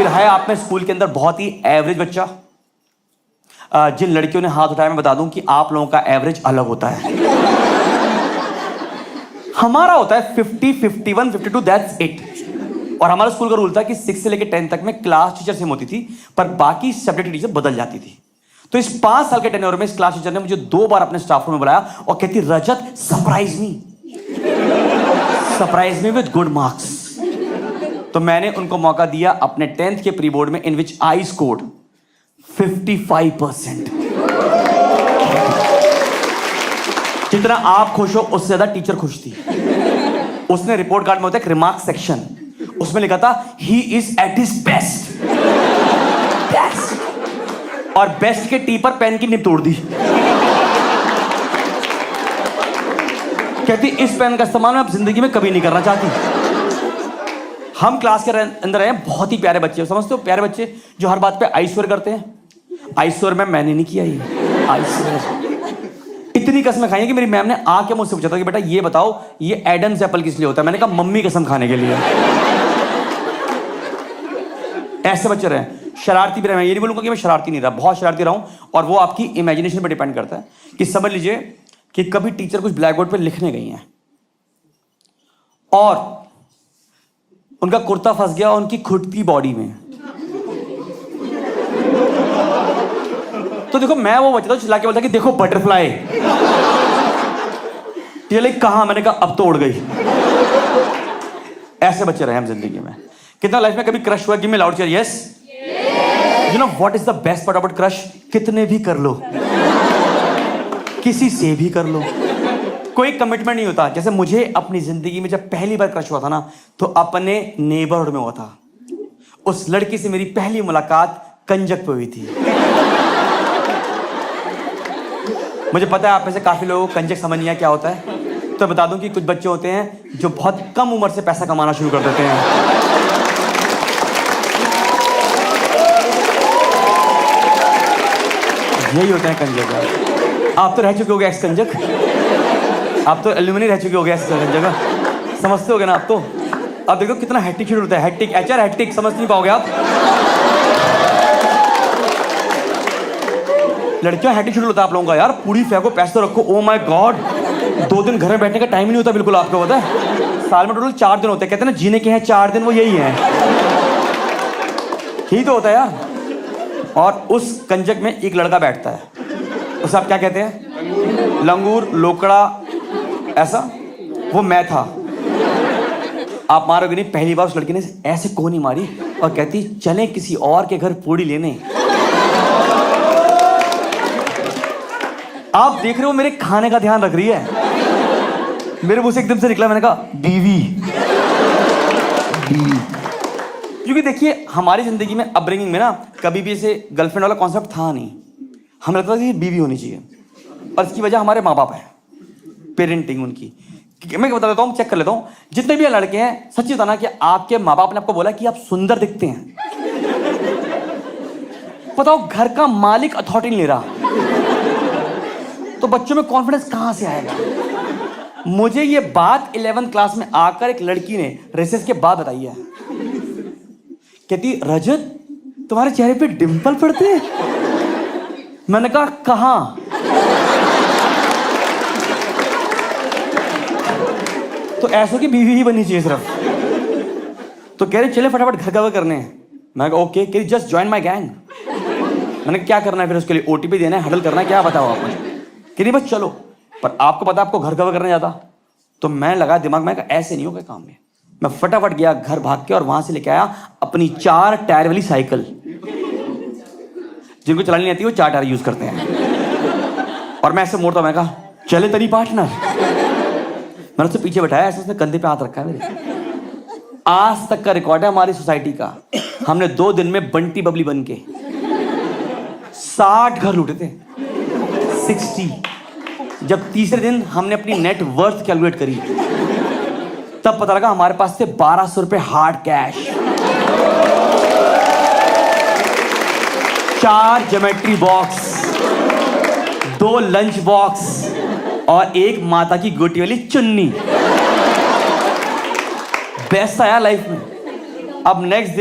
कोई रहा है आप में स्कूल के अंदर बहुत ही एवरेज बच्चा? जिन लड़कियों ने हाथ उठाया मैं बता दूं कि आप लोगों का एवरेज अलग होता है। हमारा होता है 50, 51, 52, दैट्स इट। और हमारा स्कूल का रूल था कि 6 से लेकर 10 तक में क्लास टीचर सेम होती थी, पर बाकी सब्जेक्ट टीचर बदल जाती थी। तो इस 5 साल के टेन्योर में इस क्लास टीचर ने मुझे 2 बार अपने स्टाफ रूम में बुलाया और कहती, Rajat surprise me with good marks. तो मैंने उनको मौका दिया अपने 10th के प्री बोर्ड में, इन विच आई स्कोर्ड 55%। जितना आप खुश हो उससे ज्यादा टीचर खुश थी। उसने रिपोर्ट कार्ड में होता है एक रिमार्क सेक्शन, उसमें लिखा था he is at his best. और बेस्ट के टी पर पेन की निब तोड़ दी। कहती इस पेन का इस्तेमाल मैं अब जिंदगी में कभी नहीं करना चाहती। हम क्लास के अंदर हैं, बहुत ही प्यारे बच्चे, समझते हो प्यारे बच्चे जो हर बात पे आईश्वर करते हैं। आईश्वर में मैंने नहीं किया ये आईश्वर। इतनी कसम खाई है कि मेरी मैम ने आके मुझसे पूछा था कि बेटा ये बताओ ये एडम्स एप्पल किस लिए होता है। मैंने कहा मम्मी कसम खाने के लिए। ऐसे बच्चे रहे, शरारती भी रहे। मैं ये नहीं बोलूंगा कि मैं शरारती नहीं रहा, बहुत शरारती रहा हूं। और वो आपकी इमेजिनेशन पर डिपेंड करता है कि समझ लीजिए कि कभी टीचर कुछ ब्लैक बोर्ड पर लिखने गई हैं और उनका कुर्ता फंस गया उनकी खुद की बॉडी में। तो देखो मैं वो बच्चा था चिल्ला के बोलता कि देखो बटरफ्लाई। टीचर लाइक कहां? मैंने कहा अब तो उड़ गई। ऐसे बच्चे रहे हम जिंदगी में। कितना लाइफ में कभी क्रश हुआ? Give me loud cheer yes. You know what is the best part about crush? कितने भी कर लो, किसी से भी कर लो, कोई कमिटमेंट नहीं होता। जैसे मुझे अपनी जिंदगी में जब पहली बार क्रश हुआ था ना, तो अपने नेबरहुड में हुआ था। उस लड़की से मेरी पहली मुलाकात कंजक पे हुई थी। मुझे पता है आप में से काफी लोगों को कंजक समझ नहीं आया क्या होता है, तो बता दूं कि कुछ बच्चे होते हैं जो बहुत कम उम्र से पैसा कमाना शुरू कर देते हैं। यही होते हैं कंजक। आप तो रह चुके होगे एक्स कंजक, आप तो एल्यूमिनी रह चुके होगे एक्स कंजक, समझते होगे ना आप तो। अब देखो कितना हैट्रिक शेड्यूल होता है, हैट्रिक एचआर हैट्रिक समझ नहीं पाओगे आप। लड़कियां हैट्रिक शेड्यूल होता है आप लोगों का। यार पूरी फेंको पैसे तो रखो, ओ माय गॉड 2 दिन घर में बैठने का टाइम नहीं होता बिल्कुल। आपको पता है साल में टोटल 4 दिन होते हैं, कहते हैं ना जीने के हैं 4 दिन, वो यही है, यही तो होता है यार। और उस कंजक में एक लड़का बैठता है, उसे आप क्या कहते हैं? लंगूर, लोकड़ा, ऐसा। वो मैं था। आप मारोगे नहीं, पहली बार उस लड़की ने ऐसे कोहनी मारी और कहती चलें किसी और के घर पूड़ी लेने। आप देख रहे हो मेरे खाने का ध्यान रख रही है। मेरे मुंह से एकदम से निकला, मैंने कहा बीवी। क्योंकि देखिए हमारी जिंदगी में अपब्रिंगिंग में ना कभी भी ऐसे गर्लफ्रेंड वाला कॉन्सेप्ट था नहीं। हमें लगता था कि बीवी होनी चाहिए, और इसकी वजह हमारे माँ बाप है, पेरेंटिंग उनकी। मैं बता देता हूँ, चेक कर लेता हूँ, जितने भी लड़के हैं सच्ची बताना कि आपके माँ बाप ने आपको बोला कि आप सुंदर दिखते हैं। बताओ घर का मालिक अथॉरिटी नहीं ले रहा, तो बच्चों में कॉन्फिडेंस कहां से आएगा? मुझे ये बात 11th क्लास में आकर एक लड़की ने रेसेस के बाद बताई है। कहती रजत तुम्हारे चेहरे पे डिंपल पड़ते हैं। मैंने कहा कहां? तो ऐसों की बीवी ही बननी चाहिए सिर्फ। तो कह रहे चले फटाफट घर का करने हैं। मैं कहा ओके। कह रही जस्ट ज्वाइन माय गैंग। मैंने क्या करना है फिर उसके लिए? ओटीपी देना है, हडल करना है, क्या बताओ आप मुझे? कह रही बस चलो। पर आपको पता आपको घर कवर करने जाता, तो मैं लगा दिमाग में ऐसे नहीं होगा काम में। मैं फटाफट गया घर भाग के और वहां से लेके आया अपनी 4 टायर वाली साइकिल। जिनको चलानी नहीं आती वो 4 टायर यूज करते हैं। और मैं ऐसे मोड़ता, मैं कहा चले तेरी पार्टनर। मैंने उससे पीछे बैठाया, ऐसे उसने कंधे पे हाथ रखा है मेरे। आज तक का रिकॉर्ड है हमारी सोसाइटी का। हमने 2 दिन में बंटी बबली बन के 60 घर लूटे थे, 60। जब तीसरे दिन हमने अपनी नेट वर्थ कैलकुलेट करी, तब पता लगा हमारे पास थे 1200 रुपए hard cash, 4 geometry box, 2 lunch box और 1 माता की गोटी वाली चुन्नी। बेस्ट आया लाइफ में। अब नेक्स्ट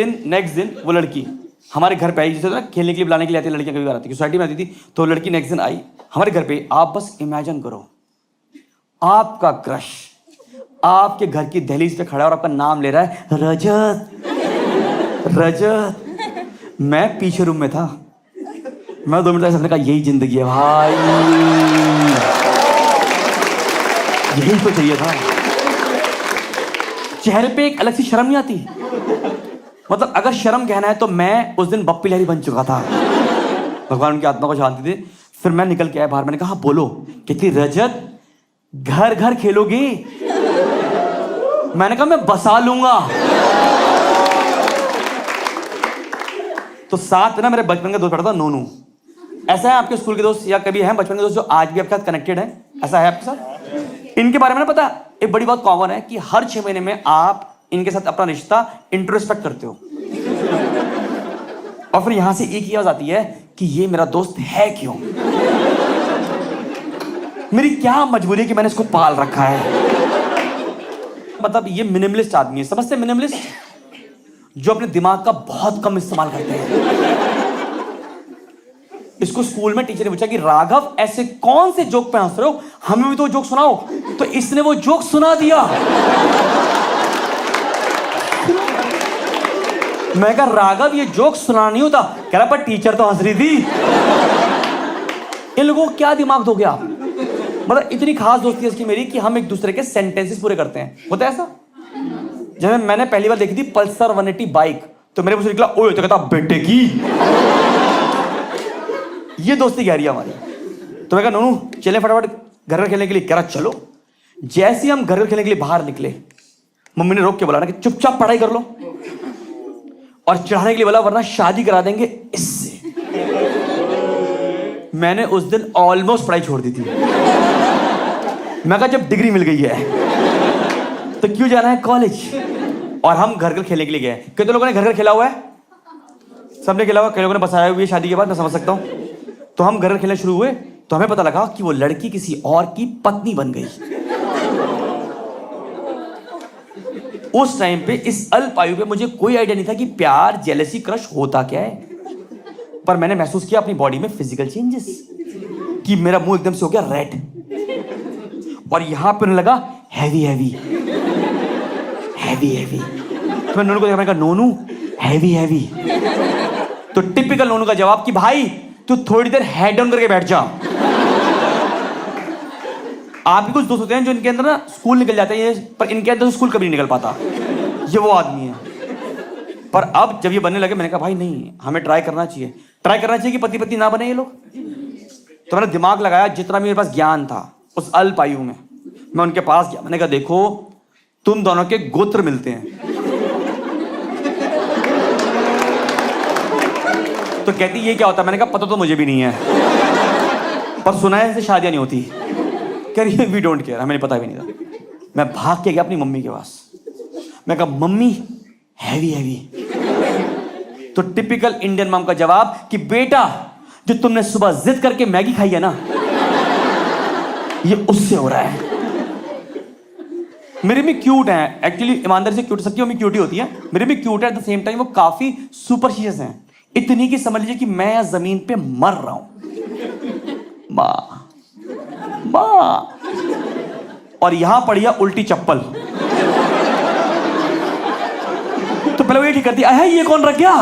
दिन वो लड़की हमारे घर पे आई, जैसे ना खेलने के लिए बुलाने के लिए आती है लड़कियां, कभी बार आती सोसाइटी में आती थी, तो लड़की नेक्स्ट दिन आई हमारे घर पे। आप बस इमेजिन करो, आपका क्रश आपके घर की दहलीज पे खड़ा है और आपका नाम ले रहा है रजत रजत। मैं पीछे रूम में था, मैं 2 मिनट तक सबने कहा यही जिंदगी है भाई, यही तो चाहिए था। चेहरे पे एक अलग सी शर्म नहीं आती, मतलब अगर शर्म कहना है तो मैं उस दिन बप्पी लहरी बन चुका था। भगवान उनकी आत्मा को शांति दे। फिर मैं निकल के आया बाहर, मैंने कहा बोलो, कहती रजत घर घर खेलोगी? मैंने कहा मैं बसा लूंगा। तो साथ ना मेरे बचपन का दोस्त पढ़ा था नोनू। ऐसा है आपके स्कूल के दोस्त या कभी हैं बचपन के दोस्त जो आज भी आपके साथ कनेक्टेड है? ऐसा है आपके साथ? इनके बारे में ना पता, एक बड़ी बात कॉमन है कि हर 6 महीने में आप इनके साथ अपना रिश्ता इंट्रोस्पेक्ट करते हो, और फिर यहां से एक ही आवाज आती है कि ये मेरा दोस्त है क्यों, मेरी क्या मजबूरी है कि मैंने इसको पाल रखा है। मतलब ये मिनिमलिस्ट आदमी है, समझते हैं मिनिमलिस्ट, जो अपने दिमाग का बहुत कम इस्तेमाल करते हैं। इसको स्कूल में टीचर ने पूछा कि राघव ऐसे कौन से जोक पे हंस रहे हो, हमें भी तो जोक सुनाओ। तो इसने वो जोक सुना दिया। मैं कहा राघव ये जोक सुनाना नहीं होता, कह रहा पर टीचर तो हंस रही थी। इन लोगों को क्या दिमाग दोगे आप? मतलब इतनी खास दोस्ती है इसकी मेरी कि हम एक दूसरे के सेंटेंसेस पूरे करते हैं। होता है ऐसा? जब मैंने पहली बार देखी थी पल्सर 180 बाइक, तो मेरे मुझे निकला ओए, तो कहता बेटे की। ये दोस्ती गहरी है हमारी। तो मैं कहा नोनू चले फटाफट घर खेलने के लिए, कह रहा चलो। जैसे ही हम घर खेलने के लिए बाहर निकले, मम्मी ने रोक के बोला ना कि चुपचाप पढ़ाई कर लो, और चढ़ाने के लिए बोला वरना शादी करा देंगे इससे। मैंने उस दिन ऑलमोस्ट पढ़ाई छोड़ दी थी। मैं कहा जब डिग्री मिल गई है तो क्यों जाना है कॉलेज। और हम घर खेलने के लिए गए। कितने लोगों ने घर खेला हुआ है? सबने खेला हुआ, कई लोगों ने बसाया हुआ है शादी के बाद, मैं समझ सकता हूं। तो हम घर खेलने शुरू हुए तो हमें पता लगा कि वो लड़की किसी और की पत्नी बन गई। उस टाइम पे इस अल्प आयु पे मुझे कोई आइडिया नहीं था कि प्यार, जेलसी, क्रश होता क्या है। पर मैंने महसूस किया अपनी बॉडी में फिजिकल चेंजेस, कि मेरा मुंह एकदम से हो गया रेड, और यहां पर लगा हैवी हैवी हैवी हैवी। तो मैं नोनू को देखा, नोनू हैवी हैवी। तो टिपिकल नोनू का जवाब कि भाई तू थोड़ी देर हेड डाउन करके बैठ जा। आपके कुछ दोस्त होते हैं जो इनके अंदर ना स्कूल निकल जाते हैं, पर इनके अंदर स्कूल कभी नहीं निकल पाता। ये वो आदमी है। पर अब जब ये बनने लगे, मैंने कहा भाई नहीं, हमें ट्राई करना चाहिए कि पति पत्नी ना बने ये लोग। तो मैंने दिमाग लगाया, जितना मेरे पास ज्ञान था उस अल्प आयु में, मैं उनके पास गया। मैंने कहा देखो तुम दोनों के गोत्र मिलते हैं। तो कहती ये क्या होता है? मैंने कहा पता तो मुझे भी नहीं है, पर सुना है इनसे शादियां नहीं होती। कह रही है वी डोंट केयर, हमें पता भी नहीं था। मैं भाग के गया अपनी मम्मी के पास। मैं कहा मम्मी हैवी हैवी। तो टिपिकल इंडियन मॉम का जवाब कि बेटा जो तुमने सुबह जिद करके मैगी खाई है ना, ये उससे हो रहा है। मेरी भी क्यूट है एक्चुअली, ईमानदारी से क्यूट, सबकी मम्मी क्यूट ही होती है, मेरी भी क्यूट है। एट द सेम टाइम वो काफी सुपरस्टिशियस हैं, इतनी की समझ लीजिए कि मैं जमीन पे मर रहा हूं। मां मां, और यहां पड़ी है उल्टी चप्पल। तो पहले वो ये ठीक करती है, ये कौन रख गया,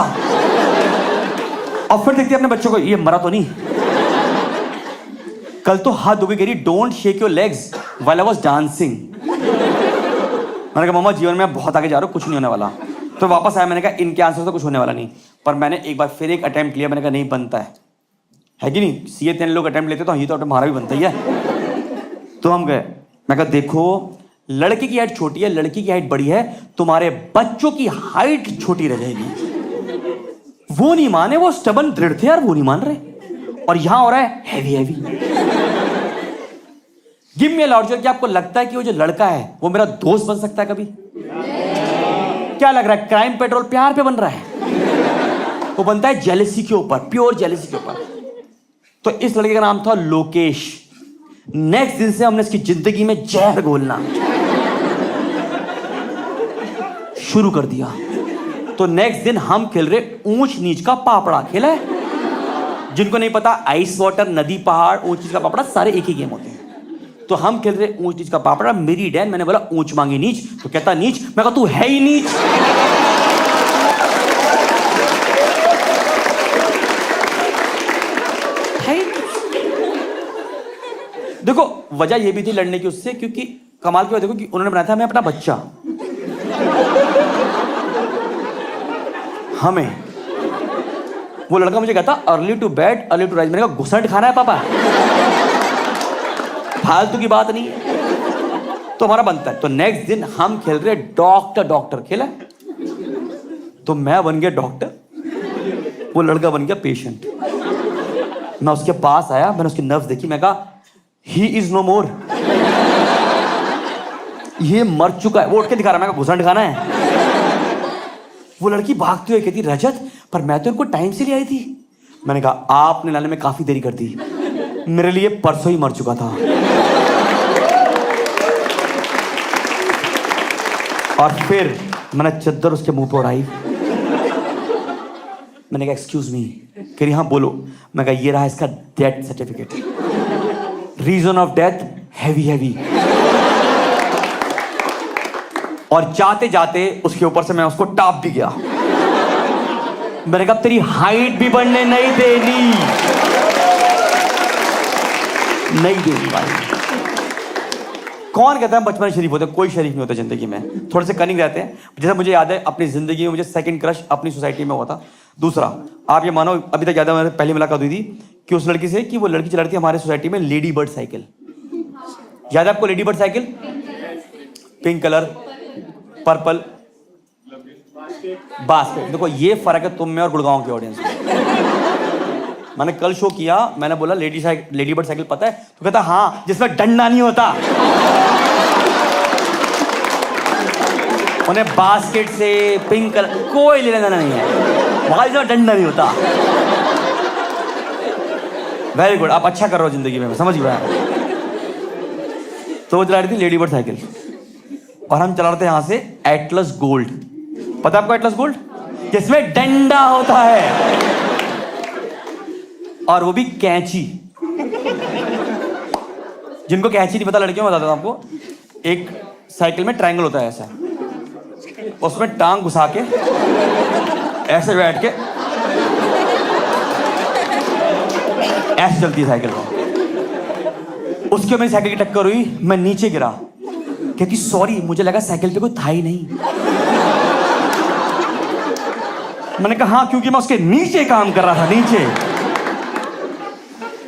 और फिर देखती है अपने बच्चों को, ये मरा तो नहीं। कल तो हाथ धोके कह रही don't shake your legs while I was dancing. मैंने कहा मम्मा जीवन में बहुत आगे जा रहा हूं, कुछ नहीं होने वाला। तो वापस आया, मैंने कहा इनके आंसर से कुछ होने वाला नहीं। पर मैंने एक बार फिर एक अटेम्प्ट लिया, मैंने कहा नहीं बनता है कि नहीं, सीए 3 लोग अटेम्प्ट लेते तो ये तो हमारा भी बनता ही है। तो हम गए, मैं कहा देखो लड़के की हाइट छोटी है, लड़की की हाइट बड़ी है, तुम्हारे बच्चों की हाइट छोटी रह जाएगी। वो नहीं माने, वो स्टबन दृढ़ थे यार, वो नहीं मान रहे, और यहां हो रहा है heavy heavy. Give me a logic, क्या आपको लगता है कि वो जो लड़का है वो मेरा दोस्त बन सकता है कभी? क्या लग रहा है क्राइम पेट्रोल प्यार पे बन रहा है? वो बनता है जेलसी के ऊपर, प्योर जेलसी के ऊपर। तो इस लड़के का नाम था लोकेश। नेक्स्ट दिन से हमने इसकी जिंदगी में जहर घोलना शुरू कर दिया। तो नेक्स्ट दिन हम खेल रहे ऊंच नीच का पापड़ा। खेला है? जिनको नहीं पता, आइस वाटर, नदी, पहाड़, ऊंच नीच का पापड़ा सारे एक ही गेम होते हैं। तो हम खेल रहे ऊंच नीच का पापड़ा। मेरी डैन, मैंने बोला ऊंच मांगी नीच, तो कहता नीच। मैं कहा तू है ही नीच। देखो वजह ये भी थी लड़ने की उससे, क्योंकि कमाल की बात देखो कि उन्होंने बनाया था हमें अपना बच्चा, हमें। वो लड़का मुझे कहता early to bed early to rise. मैंने कहा घुसट खाना है पापा, फालतू की बात नहीं है। तो हमारा बनता है। तो नेक्स्ट दिन हम खेल रहे डॉक्टर डॉक्टर। खेला? तो मैं बन गया डॉक्टर, वो लड़का बन गया पेशेंट। मैं उसके पास आया, मैंने उसकी नर्व्स देखी, मैं कहा ही इज नो मोर, ये मर चुका है। वो उठ के दिखा रहा, मैं कहा घुसट खाना है। वो लड़की भागती हुई कहती रजत, पर मैं तो इनको टाइम से ले आई थी। मैंने कहा आपने लाने में काफी देरी कर दी, मेरे लिए परसों ही मर चुका था। और फिर मैंने चद्दर उसके मुंह पर उड़ाई। मैंने कहा एक्सक्यूज मी। कह रही हाँ बोलो। मैं कहा ये रहा इसका death certificate, reason of death heavy heavy. और जाते जाते उसके ऊपर से मैं उसको टाप भी गया। मैंने कहा तेरी हाइट भी बढ़ने नहीं देनी, नहीं देनी भाई। कौन कहता है बचपन में शरीफ होते? कोई शरीफ नहीं होता जिंदगी में, थोड़े से कनिंग रहते हैं। जैसे मुझे याद है अपनी जिंदगी में मुझे सेकंड क्रश अपनी सोसाइटी में हुआ था। दूसरा, आप ये मानो अभी तक याद है मेरी पहली मुलाकात हुई थी कि उस लड़की से, कि वो लड़की चला रही थी हमारे सोसाइटी में लेडी बर्ड साइकिल। याद है आपको lady bird cycle? Pink colour, purple, basket. देखो ये फर्क है तुम में और गुड़गांव की ऑडियंस में। मैंने कल शो किया, मैंने बोला लेडी बर्ड साइकिल पता है? तो कहता हाँ, जिसमें डंडा नहीं होता। उन्हें बास्केट से पिंक कलर कोई लेना देना नहीं है, वहां जिसमें डंडा नहीं होता। वेरी गुड, आप अच्छा कर रहे हो जिंदगी में, समझ गया। तो वो चला रही थी लेडी बर्ड साइकिल और हम चला रहे थे यहां से एटलस गोल्ड। पता है आपको एटलस गोल्ड? जिसमें डंडा होता है और वो भी कैंची। जिनको कैंची नहीं पता लड़कियों में बताता हूं आपको, एक साइकिल में ट्रायंगल होता है ऐसा, उसमें टांग घुसा के ऐसे बैठ के ऐसे चलती है साइकिल को। उसके मेरी साइकिल की टक्कर हुई, मैं नीचे गिरा। कहती सॉरी, मुझे लगा साइकिल पे कोई था ही नहीं। मैंने कहा हाँ, क्योंकि मैं उसके नीचे काम कर रहा था, नीचे।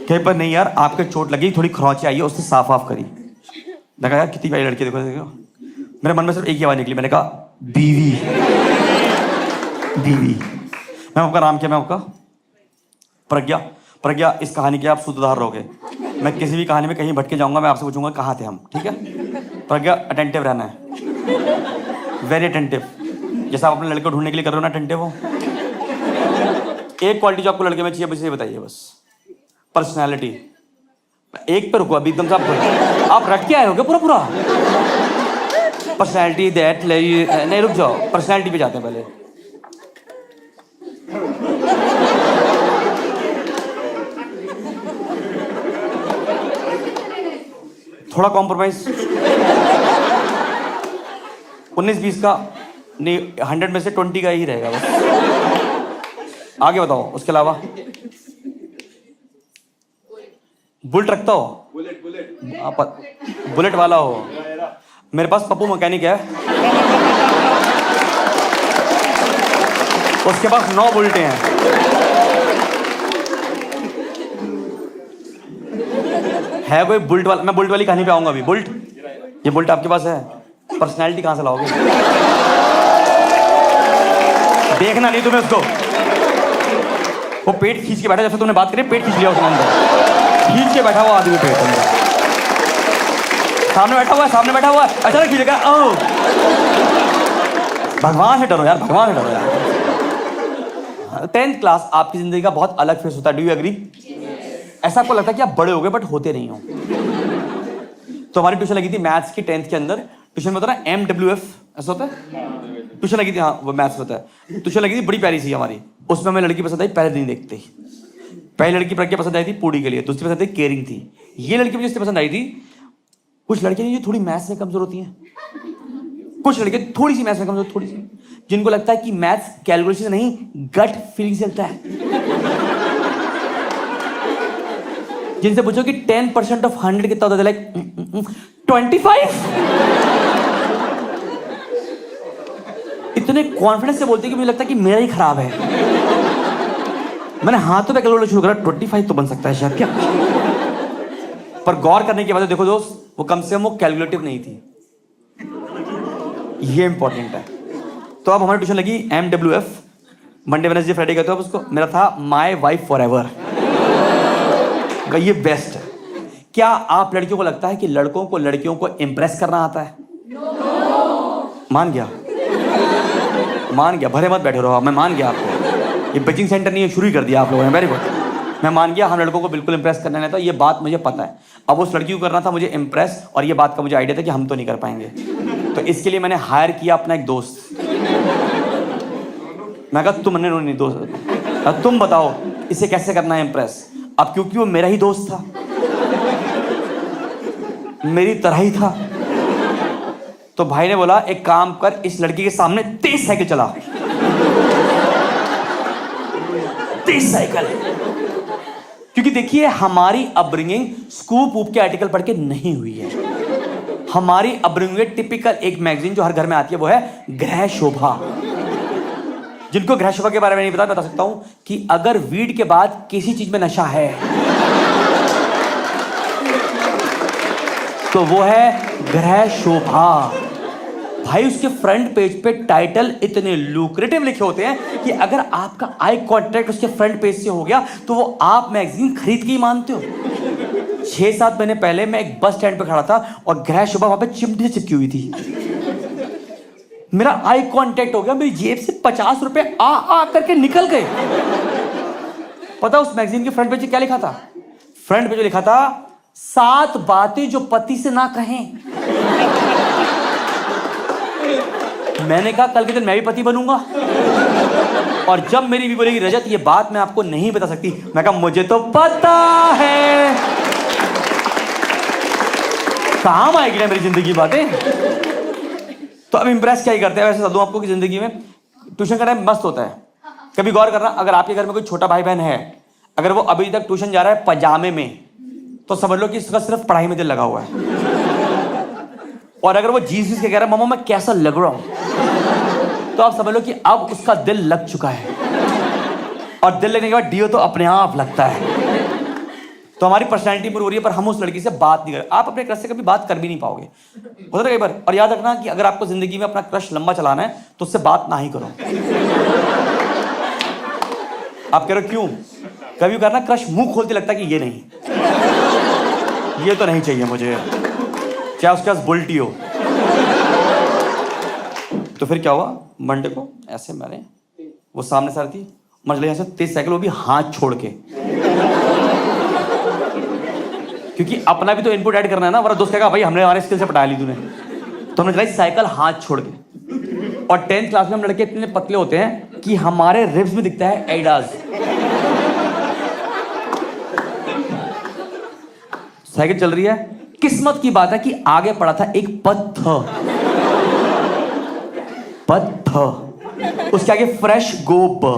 कहीं पर नहीं यार, आपके चोट लगी, थोड़ी खरोंची आई है, उससे साफ ऑफ करी। मैंने कहा यार कितनी प्यारी लड़की, देखो देखो। मेरे मन में सिर्फ एक ही आवाज निकली, मैंने कहा बीवी बीवी। मैं आपका नाम क्या? मैं आपका प्रज्ञा। प्रज्ञा, इस कहानी के आप सूत्रधार रहोगे। मैं किसी भी कहानी में कहीं भटके जाऊंगा, मैं आपसे पूछूंगा कहाँ थे हम, ठीक है? प्रज्ञा, अटेंटिव रहना है, वेरी अटेंटिव। जैसा आप अपने लड़के को ढूंढने के लिए कर रहे हो ना, अटेंटिव हो। एक क्वालिटी जो आपको लड़के में चाहिए, बस ये बताइए, बस पर्सनैलिटी। एक पे रुको अभी, एकदम से आप रट के आए होगे पूरा पूरा। पर्सनैलिटी दैट, नहीं रुक जाओ, पर्सनैलिटी पे जाते हैं पहले। थोड़ा कॉम्प्रोमाइज 19-20 का नहीं, 100 में से 20 का ही रहेगा बस। आगे बताओ उसके अलावा। बुलेट रखता हो? बुलेट वाला हो? मेरे पास पप्पू मैकेनिक है, उसके पास 9 बुलेटें हैं। है कोई बुलेट वाला? मैं बुलेट वाली कहानी पे आऊंगा अभी। बुलेट, ये बुलेट आपके पास है, पर्सनैलिटी कहां से लाओगे? देखना नहीं तुम्हें उसको, वो पेट खींच के बैठा, जैसे तुमने बात करी पेट खींच लिया उसने अंदर, खींच के बैठा हुआ आदमी पेट अंदर, सामने बैठा हुआ है, सामने बैठा हुआ है, अचानक खींचेगा। भगवान से डरो यार, भगवान से डरो यार। 10th क्लास आपकी जिंदगी का बहुत अलग फेस होता है, डू यू एग्री? ऐसा आपको लगता है कि आप बड़े हो गए बट होते नहीं हो। तो हमारी ट्यूशन लगी थी मैथ्स की 10th के अंदर, ट्यूशन में होता है ना MWF, ऐसा होता है। ट्यूशन लगी थी, हाँ वो मैथ्स होता है। ट्यूशन लगी थी, बड़ी प्यारी सी हमारी, उसमें हमें लड़की पसंद आई पहले दिन देखते ही। पहली लड़की प्रज्ञा पसंद आई थी पूड़ी के लिए, दूसरी पसंद आई केयरिंग थी। ये लड़की मुझे इसलिए पसंद आई थी, कुछ लड़कियां जो थोड़ी मैथ्स में कमजोर होती हैं, कुछ लड़के थोड़ी सी मैथ्स में कमजोर, थोड़ी सी, जिनको लगता है कि मैथ्स कैलकुलेशन से नहीं गट फीलिंग से चलता है। जिनसे पूछो कि 10% ऑफ 100 कितना होता है, लाइक 25। इतने कॉन्फिडेंस से बोलते हैं कि मुझे लगता है कि मेरा ही खराब है। मैंने हाथों पे कैलकुलेट शुरू करा, 25 तो बन सकता है शायद, क्या। पर गौर करने के बाद देखो दोस्त, वो कम से कम वो कैलकुलेटिव नहीं थी। ये इंपॉर्टेंट है। तो अब हमारी ट्यूशन लगी MWF, मंडे वेडनेसडे फ्राइडे कहते हो आप उसको। मेरा था माय वाइफ फॉर एवर। ये बेस्ट है। क्या आप लड़कियों को लगता है कि लड़कों को लड़कियों को इंप्रेस करना आता है? मान गया, मान गया, भरे मत बैठे रहो, मैं मान गया आपको। ये बेचिंग सेंटर नहीं है, शुरू ही कर दिया आप लोगों ने, वेरी गुड। मैं मान गया हम लड़कों को बिल्कुल इंप्रेस करना नहीं था, ये बात मुझे पता है। अब उस लड़की को करना था मुझे इंप्रेस, और ये बात का मुझे आइडिया था कि हम तो नहीं कर पाएंगे। तो इसके लिए मैंने हायर किया अपना एक दोस्त। मैं कहा तुमने नहीं दोस्त, तुम बताओ इसे कैसे करना है इंप्रेस। अब क्योंकि वो मेरा ही दोस्त था, मेरी तरह ही था, तो भाई ने बोला एक काम कर, इस लड़की के सामने तेज साइकिल चला। तेज साइकिल, क्योंकि देखिए हमारी अपब्रिंगिंग स्कूप वूप के आर्टिकल पढ़ के नहीं हुई है। हमारी अपब्रिंगिंग टिपिकल एक मैगजीन जो हर घर में आती है वो है गृह शोभा। जिनको गृह शोभा के बारे में नहीं पता, बता सकता हूं कि अगर वीड के बाद किसी चीज में नशा है तो वो है गृह शोभा। भाई उसके फ्रंट पेज पे टाइटल इतने लुक्रेटिव लिखे होते हैं कि अगर आपका आई कांटेक्ट उसके फ्रंट पेज से हो गया तो वो आप मैगजीन खरीद के ही मानते हो। 6-7 महीने पहले मैं एक बस स्टैंड पे खड़ा था और गृह शोभा वहां पे चिमटी से चिपकी हुई थी। मेरा आई कांटेक्ट हो गया, मेरी जेब से 50 रुपए आ करके निकल गए। पता उस मैगजीन के फ्रंट पेज पे क्या लिखा था? फ्रंट पेज लिखा था 7 बातें जो पति से ना कहें। मैंने कहा कल के दिन मैं भी पति बनूंगा, और जब मेरी भी बोलेगी रजत ये बात मैं आपको नहीं बता सकती, मैं कहा मुझे तो पता है। काम आएगी ना मेरी जिंदगी बातें। तो अब इंप्रेस क्या ही करते हैं। वैसे बता दूं आपको कि जिंदगी में ट्यूशन करना मस्त होता है। कभी गौर करना, अगर आपके घर में कोई छोटा भाई बहन है, अगर वो अभी तक ट्यूशन जा रहा है पजामे में, तो समझ लो कि इसका सिर्फ पढ़ाई में दिल लगा हुआ है। और अगर वो जीस के कह रहा है मम्मा मैं कैसा लग रहा हूं, तो आप समझ लो कि अब उसका दिल लग चुका है। और दिल लगने के बाद डीओ तो अपने आप लगता है। तो हमारी पर्सनैलिटी इंप्रूव हो रही है, पर हम उस लड़की से बात नहीं कर। आप अपने क्रश से कभी बात कर भी नहीं पाओगे, होता है कई बार। और याद रखना कि अगर आपको जिंदगी में अपना क्रश लंबा चलाना है तो उससे बात ना ही करो। आप कह रहे हो क्यों? कभी करना क्रश मुंह खोलते लगता है कि ये नहीं, ये तो नहीं चाहिए मुझे, चाहे उसके पास बुल्टी हो। तो फिर क्या हुआ, मंडे को ऐसे मैंने, वो सामने से आ रही थी, मजले यहाँ से तेज साइकिल, वो भी हाथ छोड़ के, क्योंकि अपना भी तो इनपुट ऐड करना है ना, वरना दोस्त कहेगा भाई हमने हमारे स्किल से पटा ली तूने। तो हमने चलाई साइकिल हाथ छोड़ के। और 10th क्लास में हम लड़के इतने पतले होते हैं कि हमारे रिब्स में दिखता है एडाज। साइकिल चल रही है, किस्मत की बात है कि आगे पड़ा था एक पत्थर, उसके आगे फ्रेश गोबर,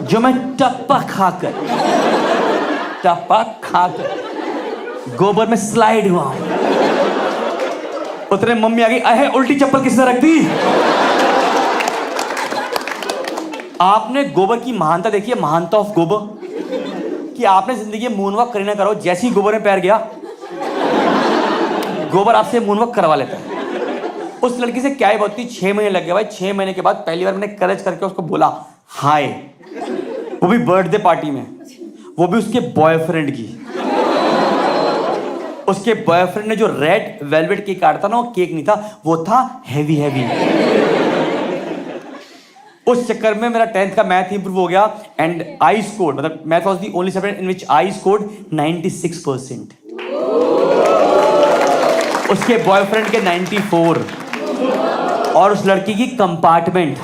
जो मैं टप्पा खाकर गोबर में स्लाइड हुआ। उतने मम्मी आ गई, अहे उल्टी चप्पल किसने रख दी? आपने गोबर की महानता देखी है, महानता ऑफ गोबर, कि आपने जिंदगी में मूनवॉक करना करो, जैसे ही गोबर में पैर गया गोबर आपसे मूनवॉक करवा लेता है। उस लड़की से क्या ही बात थी, 6 महीने लग गए भाई। 6 महीने के बाद पहली बार मैंने करेज करके उसको बोला हाय, वो भी बर्थडे पार्टी में, वो भी उसके बॉयफ्रेंड की। उसके बॉयफ्रेंड ने जो रेड वेलवेट केक काटा था ना, वो केक नहीं था, वो था हैवी हैवी। उस चक्कर में मेरा 10th का मैथ इंप्रूव हो गया एंड आई स्कोर्ड, मतलब math was the only subject in which I scored 96%। उसके बॉयफ्रेंड के 94 और उस लड़की की कंपार्टमेंट।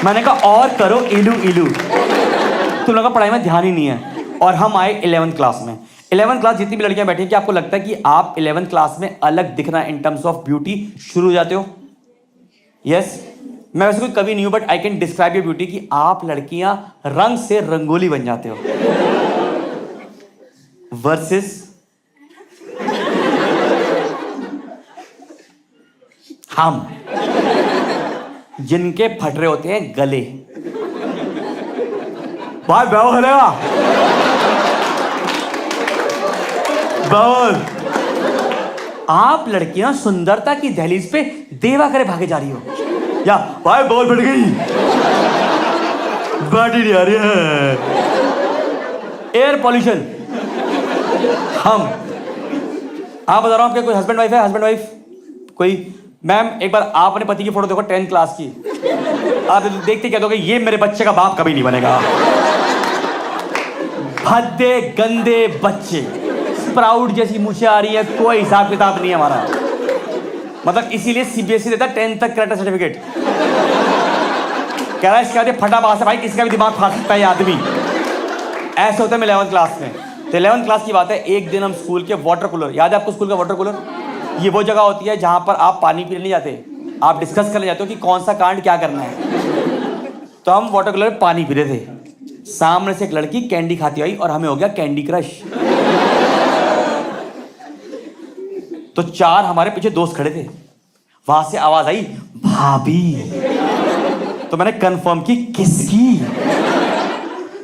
मैंने कहा और करो इलू इलू, तुम लोगों का पढ़ाई में ध्यान ही नहीं है। और हम आए 11th क्लास में। 11th क्लास जितनी भी लड़कियां बैठी हैं, क्या आपको लगता है कि आप 11th क्लास में अलग दिखना इन टर्म्स ऑफ ब्यूटी शुरू हो जाते हो? यस मैं वैसे कोई कवि नहीं हूं, but I can describe your beauty कि आप लड़कियां रंग से रंगोली बन जाते हो। वर्सेस हम जिनके फट रहे होते हैं गले। भाई बाबू हलेगा बाबू, आप लड़कियां सुंदरता की दहलीज पे देवा करे भागे जा रही हो, या भाई बॉल फट गई, बैटरी नहीं आ रही है, एयर पॉल्यूशन। हम आप बता रहा हूं आपके कोई हस्बैंड वाइफ है? हस्बैंड वाइफ कोई? मैम एक बार आप अपने पति की फोटो देखो 10th क्लास की, आप देखते क्या दोगे? ये मेरे बच्चे का बाप कभी नहीं बनेगा। भद्दे गंदे बच्चे, स्प्राउट जैसी मुझे आ रही है, कोई हिसाब किताब नहीं है हमारा। मतलब इसीलिए सीबीएसई देता 10th तक करेक्टर सर्टिफिकेट। कह रहा है इसके बाद फटा पास है भाई, किसका भी दिमाग खा सकता है ये आदमी। ऐसे होता है मैं 11th क्लास में। तो 11th क्लास की बात है, एक दिन हम स्कूल के वाटर कूलर, याद है आपको स्कूल का वाटर कूलर? ये वो जगह होती है जहां पर आप पानी पीने नहीं जाते, आप डिस्कस करने जाते हो कि कौन सा कांड क्या करना है। तो हम वाटर कूलर में पानी पी रहे थे, सामने से एक लड़की कैंडी खाती आई और हमें हो गया कैंडी क्रश। तो 4 हमारे पीछे दोस्त खड़े थे, वहां से आवाज आई भाभी। तो मैंने कंफर्म की किसकी?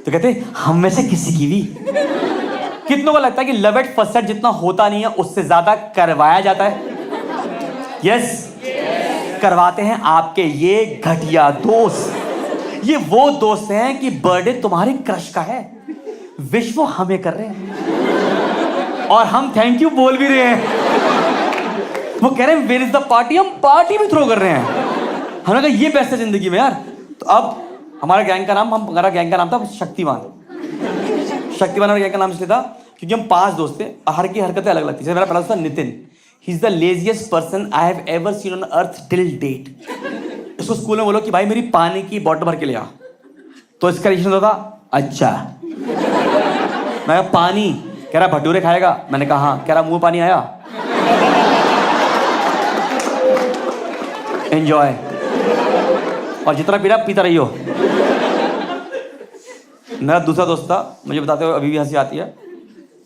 तो कहते हम में से किसी की भी। कितनों को लगता है कि लव एट फर्स्ट साइट जितना होता नहीं है उससे ज्यादा करवाया जाता है? यस करवाते हैं आपके ये घटिया दोस्त। ये वो दोस्त हैं कि बर्थडे तुम्हारे क्रश का है, विश वो हमें कर रहे हैं और हम थैंक यू बोल भी रहे हैं। वो कह रहे हैं वेयर इज द पार्टी, हम पार्टी भी थ्रो कर रहे हैं। हमने कहा ये बेस्ट है जिंदगी में यार। तो अब हमारा गैंग का नाम, हमारा गैंग का नाम था शक्तिमान। शक्तिमान हमारे गैंग का नाम इसलिए था क्योंकि हम 5 दोस्त थे, हर की हरकतें अलग अलग थी। मेरा पहला दोस्त था Nitin, he is the laziest person I have ever seen on earth till date. इसको स्कूल में बोलो कि भाई मेरी पानी की बॉटल भर के ले आ, तो इसका रिएक्शन होता अच्छा। मैं कहा पानी, कह रहा भटूरे खाएगा, मैंने कहा हाँ, कह रहा मुंह पानी आया, एंजॉय, और जितना पीना पीता रहियो। मेरा दूसरा दोस्त था, मुझे बताते हुए अभी भी हंसी आती है,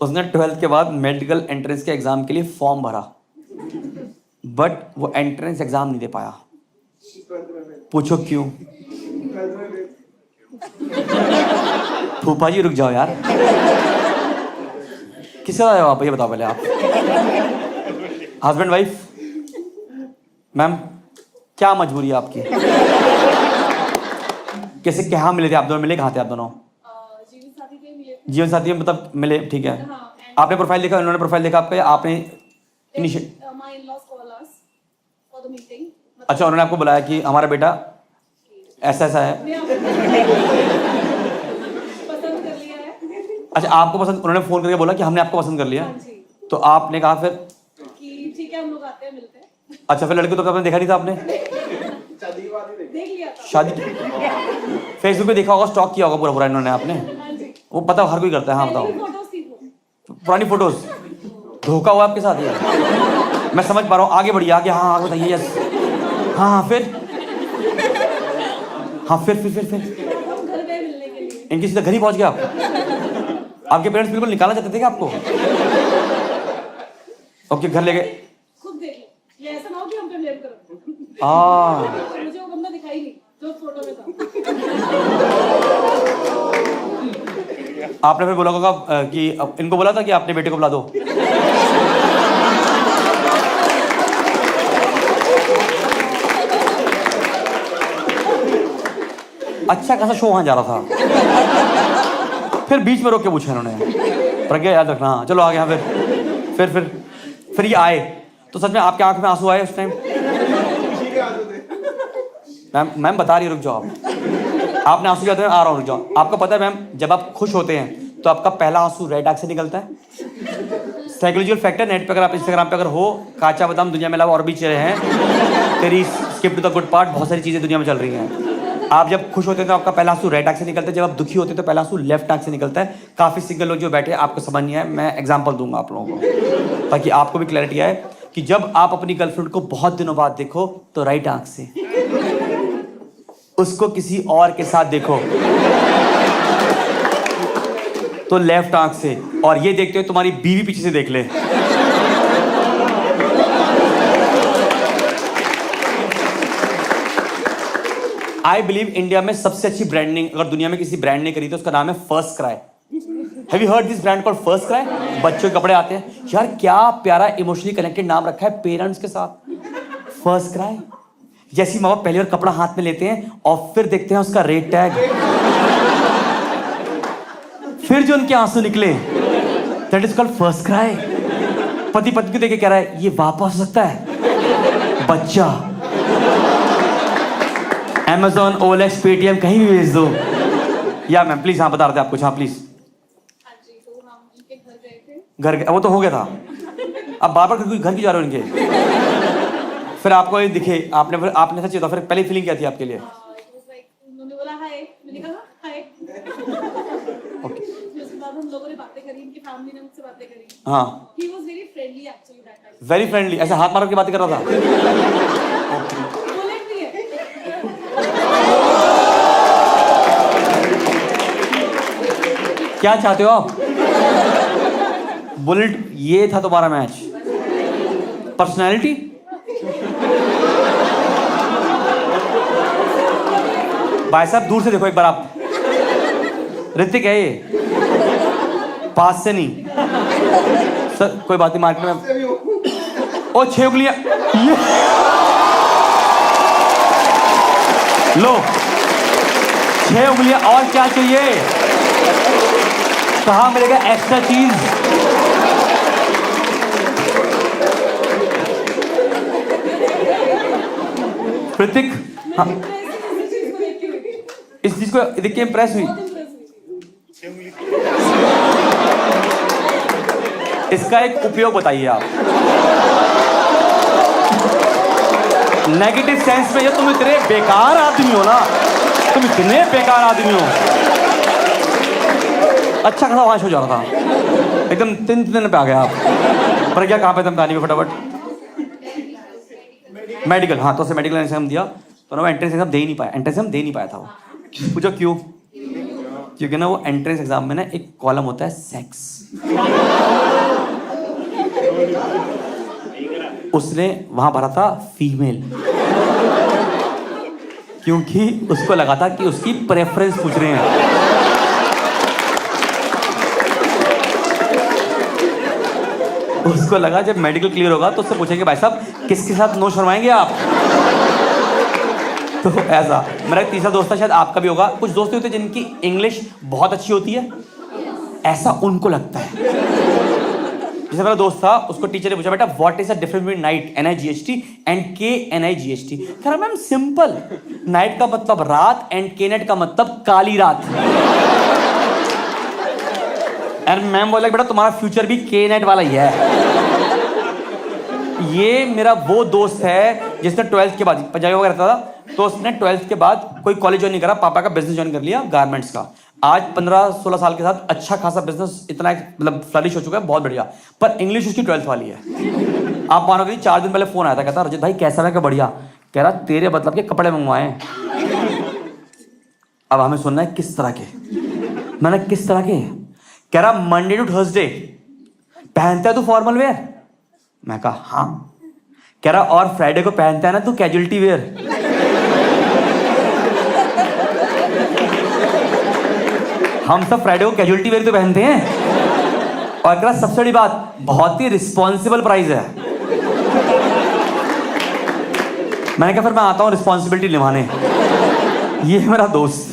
उसने 12th के बाद मेडिकल एंट्रेंस के एग्जाम के लिए फॉर्म भरा, बट वो एंट्रेंस एग्जाम नहीं दे पाया। पूछो क्यों? फूफा जी रुक जाओ यार, किससे आए हो आप ये बताओ पहले आप। Husband wife? मैम क्या मजबूरी है आपकी? कैसे कहाँ मिले थे आप दोनों? मिले कहाँ थे आप दोनों? जीवन साथी में मतलब मिले, ठीक है। आपने प्रोफाइल देखा, उन्होंने प्रोफाइल देखा आपका, या आपने इनिशिएट? अच्छा उन्होंने आपको बुलाया कि हमारा बेटा ऐसा ऐसा है। अच्छा आपको पसंद, उन्होंने फोन करके बोला कि हमने आपको पसंद कर लिया, तो आपने कहा फिर कि ठीक है हम लोग आते हैं मिलते हैं। अच्छा फिर लड़के तो आपने देखा नहीं था आपने? देख लिया था। शादी फेसबुक पे देखा होगा, स्टॉक किया होगा पूरा पूरा इन्होंने आपने, वो पता हर कोई करता है। हाँ बताओ, पुरानी फोटोज धोखा हुआ आपके साथ ये? मैं समझ पा रहा हूँ, आगे बढ़िए आगे। हाँ हाँ बताइए। यस हाँ हाँ फिर हाँ फिर हम घर गए मिलने के लिए। इनकी सीधा घर ही पहुंच गया आप? आपके पेरेंट्स बिल्कुल निकालना चाहते थे क्या आपको? ओके घर ले गए। खुद देख लो, ये ऐसा ना हो कि हम पे ब्लेम करो। मुझे वो बंदा दिखाई नहीं जो फोटो में था। आपने फिर बोला होगा कि इनको बोला था कि आपने बेटे को बुला दो। अच्छा खासा शो वहां जा रहा था, फिर बीच में रोक के पूछा इन्होंने, प्रज्ञा याद रखना। हाँ चलो आगे। हाँ फिर ये आए तो सच में आपके आंख में आंसू आए उस टाइम? मैम बता रही है, रुक जाओ आप। आपने आंसू जाते हैं, आ रहा हूँ रुक जाओ। आपको पता है मैम, जब आप खुश होते हैं तो आपका पहला आंसू रेड आंख से निकलता है, साइकोलॉजिकल फैक्टर नेट पे अगर आप इंस्टाग्राम पे अगर हो, काचा बादाम दुनिया में अलावा और भी चीज़ें हैं, तेरी skip to the good part, बहुत सारी चीज़ें दुनिया में चल रही हैं। आप जब खुश होते हैं तो आपका पहला आंसू राइट आंख से निकलता है, जब आप दुखी होते हैं तो पहला आंसू लेफ्ट आंख से निकलता है। काफ़ी सिंगल लोग जो बैठे हैं आपको समझ नहीं आए, मैं एग्जांपल दूंगा आप लोगों को ताकि आपको भी क्लैरिटी आए कि जब आप अपनी गर्लफ्रेंड को बहुत दिनों बाद देखो तो राइट आंख से, उसको किसी और के साथ देखो तो लेफ्ट आंख से, और ये देखते हो तुम्हारी बीवी पीछे से देख ले। आई बिलीव इंडिया में सबसे अच्छी ब्रांडिंग अगर दुनिया में किसी ब्रांड ने करी तो उसका नाम है first cry. Have you heard this brand called first cry? बच्चों के कपड़े आते हैं यार, क्या प्यारा इमोशनली कनेक्टेड नाम रखा है पेरेंट्स के साथ, फर्स्ट क्राई। जैसी माँ बाप पहली बार कपड़ा हाथ में लेते हैं और फिर देखते हैं उसका रेट टैग, फिर जो उनके आंसू निकले, that is called first cry. पति पत्नी को देख के कह रहा है ये वापस हो सकता है, बच्चा Amazon, OLX, पेटीएम कहीं भी भेज दो। या मैम प्लीज, हाँ बता रहे थे आप कुछ, हाँ प्लीज। हाँ जी, तो हम उनके घर गए थे। घर वो तो हो गया था, अब बार बार घर क्यों जा रहे हो इनके? फिर आपको ये दिखे, आपने सच था, फिर पहली फीलिंग क्या थी आपके लिए? उन्होंने बोला हाय, मैंने कहा हाय। उसके बाद हम लोगों ने बातें करी, इनकी फैमिली ने मुझसे बातें करी। हाँ, he was very friendly actually that time. Very friendly, ऐसे हाथ मार के बातें कर रहा था। बुलेट भी है। क्या चाहते हो आप? बुलेट, ये था तुम्हारा मैच? पर्सनैलिटी? भाई साहब दूर से देखो एक बार आप, ऋतिक है ये, पास से नहीं सर, कोई बात नहीं, मार्केट में ओ 6 उंगलियां लो, 6 उंगलियां, और क्या चाहिए? कहाँ मिलेगा एक्स्ट्रा चीज? ऋतिक, हाँ, इस चीज को देख के इम्प्रेस हुई। इसका एक उपयोग बताइए आप। नेगेटिव सेंस में, ये तुम इतने बेकार आदमी हो ना, तुम इतने बेकार आदमी हो। अच्छा खासा वहां हो जा रहा था, एकदम 3 दिन पे आ गया आप। पर क्या कहाँ पे तुम बतानी फटाफट? मेडिकल, हाँ, तो उसे मेडिकल एग्जाम दिया तो ना वो एंट्रेंस एग्जाम दे ही नहीं पाया, एंट्रेंस एग्जाम दे नहीं पाया था वो। पूछो क्यों? क्योंकि ना वो एंट्रेंस एग्जाम में ना एक कॉलम होता है सेक्स, उसने वहां भरा था फीमेल, क्योंकि उसको लगा था कि उसकी प्रेफरेंस पूछ रहे हैं। उसको लगा जब मेडिकल क्लियर होगा तो उससे पूछेंगे भाई साहब किसके साथ नो शर्माएंगे आप? तो ऐसा मेरा एक तीसरा दोस्त था, शायद आपका भी होगा, कुछ दोस्त होते हैं जिनकी इंग्लिश बहुत अच्छी होती है, ऐसा उनको लगता है। जैसे मेरा दोस्त था, उसको टीचर ने पूछा बेटा what is the difference between night NIGHT and KNIGHT? कह रहा मैम सिंपल, नाइट का मतलब रात एंड KNET का मतलब काली रात। एंड मैम बोला बेटा तुम्हारा फ्यूचर भी KNET वाला ही है। ये मेरा वो दोस्त है जिसने 12th के बाद पंजाबी वगैरह रहता था, तो उसने 12th के बाद कोई कॉलेज ज्वाइन नहीं करा, पापा का बिजनेस ज्वाइन कर लिया गारमेंट्स का। आज 15-16 साल के साथ अच्छा खासा बिजनेस, इतना मतलब फ्लरिश हो चुका है, बहुत बढ़िया। पर इंग्लिश उसकी 12th वाली है। आप मानोगे नहीं, 4 दिन पहले फोन आया था, कहता रजत भाई कैसा है? क्या बढ़िया। कह रहा तेरे मतलब के कपड़े मंगवाए। अब हमें सुनना है किस तरह के। मैंने किस तरह के? कह रहा मंडे टू थर्सडे पहनता है तू फॉर्मल वेयर? मैं कहा हाँ। कह रहा और फ्राइडे को पहनता है ना तू कैजुअलिटी वेयर? हम सब फ्राइडे को कैजुअलिटी वेयर तो पहनते हैं। और कह रहा सबसे बड़ी बात, बहुत ही रिस्पॉन्सिबल प्राइस है। मैंने कहा फिर मैं आता हूँ रिस्पॉन्सिबिलिटी निभाने। ये है मेरा दोस्त,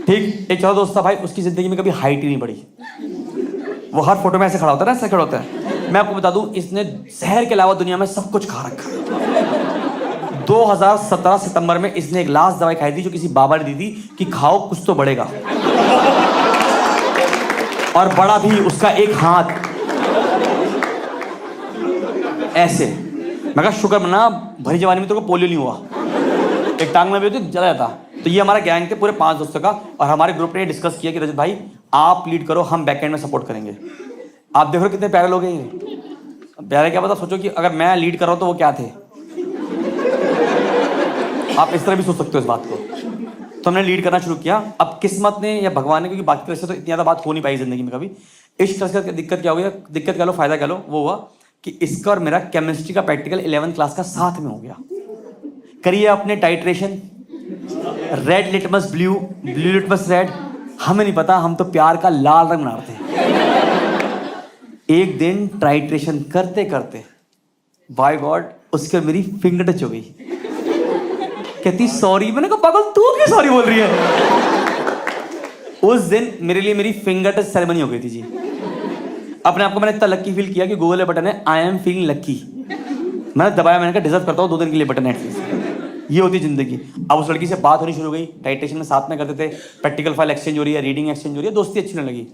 ठीक। एक चौथा दोस्त था भाई, उसकी जिंदगी में कभी हाइट ही नहीं बढ़ी। वो हर फोटो में ऐसे खड़ा होता है ना, ऐसे खड़ा होता है। मैं आपको बता दूं, इसने शहर के अलावा दुनिया में सब कुछ खा रखा है। 2017 सितंबर में इसने एक लास्ट दवाई खाई थी जो किसी बाबा ने दी थी कि खाओ कुछ तो बढ़ेगा, और बड़ा भी उसका एक हाथ। ऐसे। मैं कहा शुक्र मना भरी जवानी में तेरे को पोलियो नहीं हुआ, एक टांग में भी होती चला जाता। तो ये हमारा गैंग थे पूरे 5 दोस्तों का, और हमारे ग्रुप ने डिस्कस किया कि रजत भाई आप लीड करो, हम बैकएंड में सपोर्ट करेंगे। आप देखो कितने प्यारे लोग हैं ये। प्यारे क्या पता, सोचो कि अगर मैं लीड कर रहा हूं तो वो क्या थे। आप इस तरह भी सोच सकते हो इस बात को। तो हमने लीड करना शुरू किया। अब किस्मत ने या भगवान ने, क्योंकि बाकी तरह से तो इतनी ज़्यादा बात हो नहीं पाई जिंदगी में कभी, इस तरह से दिक्कत क्या हो गया, दिक्कत कह लो फायदा कह लो, वो हुआ कि इसका और मेरा केमिस्ट्री का प्रैक्टिकल 11th क्लास का साथ में हो गया। करिए अपने titration, red litmus blue, blue litmus red, हमें नहीं पता, हम तो प्यार का लाल रंग बना रहे थे। एक दिन टाइट्रेशन करते करते बाय गॉड उसके मेरी फिंगर टच हो गई। कहती सॉरी। मैंने कहा पागल तू क्यों सॉरी बोल रही है। उस दिन मेरे लिए मेरी फिंगर टच सेरेमनी हो गई थी जी। अपने आप को मैंने इतना लक्की फील किया कि गूगल पे बटन है आई एम फीलिंग लक्की, मैंने दबाया, मैंने कहा डिजर्व करता हूँ 2 दिन के लिए बटन एटलीस्ट। ये होती जिंदगी। अब उस लड़की से बात होनी शुरू हो गई, टाइट्रेशन में साथ में करते थे, प्रैक्टिकल फाइल एक्सचेंज हो रही है, रीडिंग एक्सचेंज हो रही है, दोस्ती अच्छी नहीं लगी।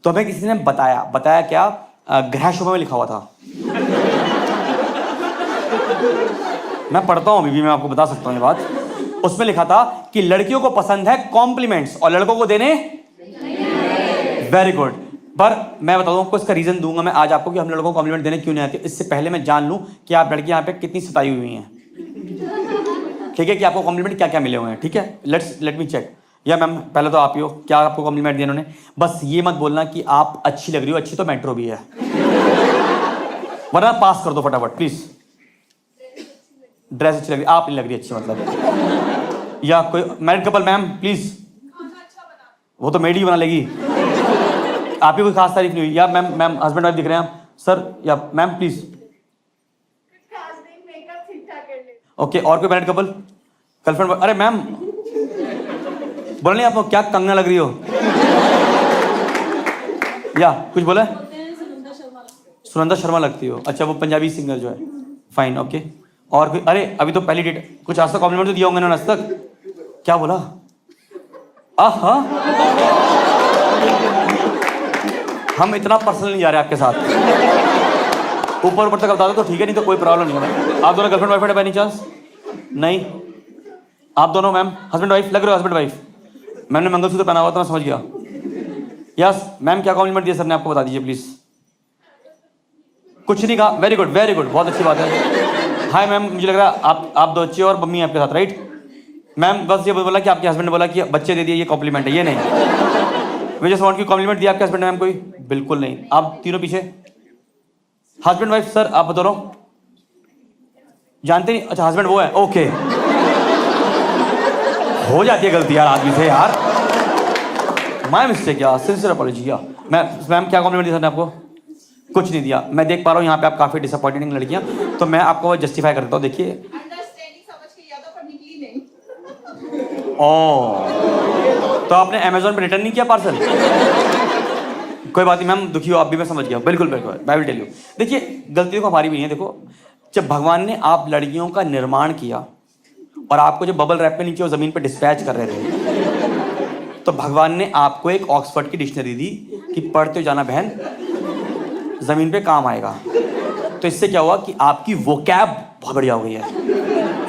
तो हमें किसी ने बताया क्या, ग्रह शुभ में लिखा हुआ था। मैं पढ़ता हूँ अभी भी, मैं आपको बता सकता हूँ ये बात। उसमें लिखा था कि लड़कियों को पसंद है कॉम्प्लीमेंट्स और लड़कों को देने वेरी गुड। पर मैं बता दूं आपको इसका रीजन दूंगा मैं आज आपको कि हम लड़कों को कॉम्प्लीमेंट देने क्यों नहीं आते। इससे पहले मैं जान लूं कि आप लड़की यहाँ पे कितनी सताई हुई हैं, ठीक है, कि आपको कॉम्प्लीमेंट क्या क्या मिले हुए हैं। ठीक है, लेट मी चेक। या मैम पहले तो आप ही हो, क्या आपको कॉम्प्लीमेंट दिया उन्होंने? बस ये मत बोलना कि आप अच्छी लग रही हो, अच्छी तो मेट्रो भी है, वरना पास कर दो फटाफट प्लीज। ड्रेस अच्छी लग रही, आप नहीं लग रही अच्छी मतलब। या कोई मैरिड कपल मैम प्लीज, वो तो मेड ही बना लेगी, आपकी कोई खास तारीफ नहीं हुई। या मैम हस्बैंड वाइफ दिख रहे हैं आप सर, या मैम प्लीज। ओके, और कोई मैरिड कपल गर्लफ्रेंड? अरे मैम बोला नहीं आपको क्या कंगना लग रही हो, या कुछ बोला? सुनंदा शर्मा लगती हो, अच्छा वो पंजाबी सिंगर जो है, फाइन ओके। और कोई? अरे अभी तो पहली डेट, कुछ आज तक कॉम्प्लीमेंट तो दिया होंगे ना आज तक? क्या बोला? आहा, हम इतना पर्सनल नहीं जा रहे आपके साथ, ऊपर ऊपर तक बता दो तो ठीक है, नहीं तो कोई प्रॉब्लम नहीं है। आप दोनों गर्लफ्रेंड वाइफ है बाय चांस? नहीं, आप दोनों मैम हस्बैंड वाइफ लग रहे हो, हस्बैंड वाइफ। मैंने मंगलसूत्र पहना हुआ था, मैं समझ गया। यस मैम, क्या कॉम्प्लीमेंट दिया सर ने आपको, बता दीजिए प्लीज। कुछ नहीं कहा, वेरी गुड बहुत अच्छी बात है। हाय मैम, मुझे लग रहा है आप 2 बच्चे और मम्मी आपके साथ, राइट? मैम बस ये बोला कि आपके हस्बैंड ने बोला कि बच्चे दे दिए, ये कॉम्प्लीमेंट है, ये नहीं। वे जस्ट वांट की कॉम्प्लीमेंट दिया आपके हस्बैंड ने मैम कोई? बिल्कुल नहीं। आप तीनों पीछे हस्बैंड वाइफ, सर आप बता रहा जानते नहीं? अच्छा हस्बैंड वो है, ओके। हो जाती है गलती यार आदमी से यार, माय मिस्टेक यार, सिंसियर अपॉलॉजी। या मैम क्या कॉम्प्लीमेंट दिया सर ने आपको? कुछ नहीं दिया। मैं देख पा रहा हूँ यहाँ पे आप काफी डिसअपॉइंटिंग लड़कियां, तो मैं आपको जस्टिफाई करता हूँ। देखिए ओह, तो आपने अमेजोन पे रिटर्न नहीं किया पार्सल? कोई बात नहीं मैम, दुखी हो आप भी, मैं समझ गया। बिल्कुल आई विल टेल यू। देखिए गलती देखो हमारी भी नहीं है। देखो जब भगवान ने आप लड़कियों का निर्माण किया और आपको जब बबल रैप में नीचे वो जमीन पे डिस्पैच कर रहे थे, तो भगवान ने आपको एक ऑक्सफोर्ड की डिक्शनरी दी कि पढ़ते हो जाना बहन, जमीन पे काम आएगा। तो इससे क्या हुआ कि आपकी वोकैब बहुत बढ़िया हो गई है।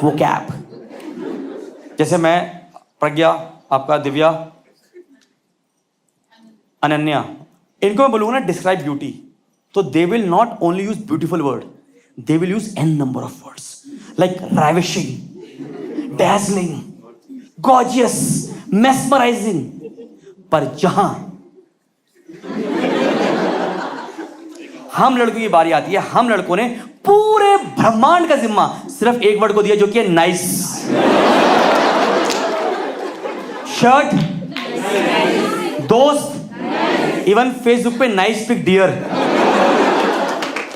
वोकैब जैसे मैं, प्रज्ञा, आपका दिव्या, अनन्या, इनको मैं बोलूंगा ना डिस्क्राइब ब्यूटी, तो they will not only use beautiful word, they will use n number of words like ravishing, dazzling, gorgeous, mesmerizing. पर जहां हम लड़कों की बारी आती है, हम लड़कों ने पूरे ब्रह्मांड का जिम्मा सिर्फ एक वर्ड को दिया जो कि है नाइस। शर्ट, दोस्त, इवन फेसबुक पे नाइस पिक डियर,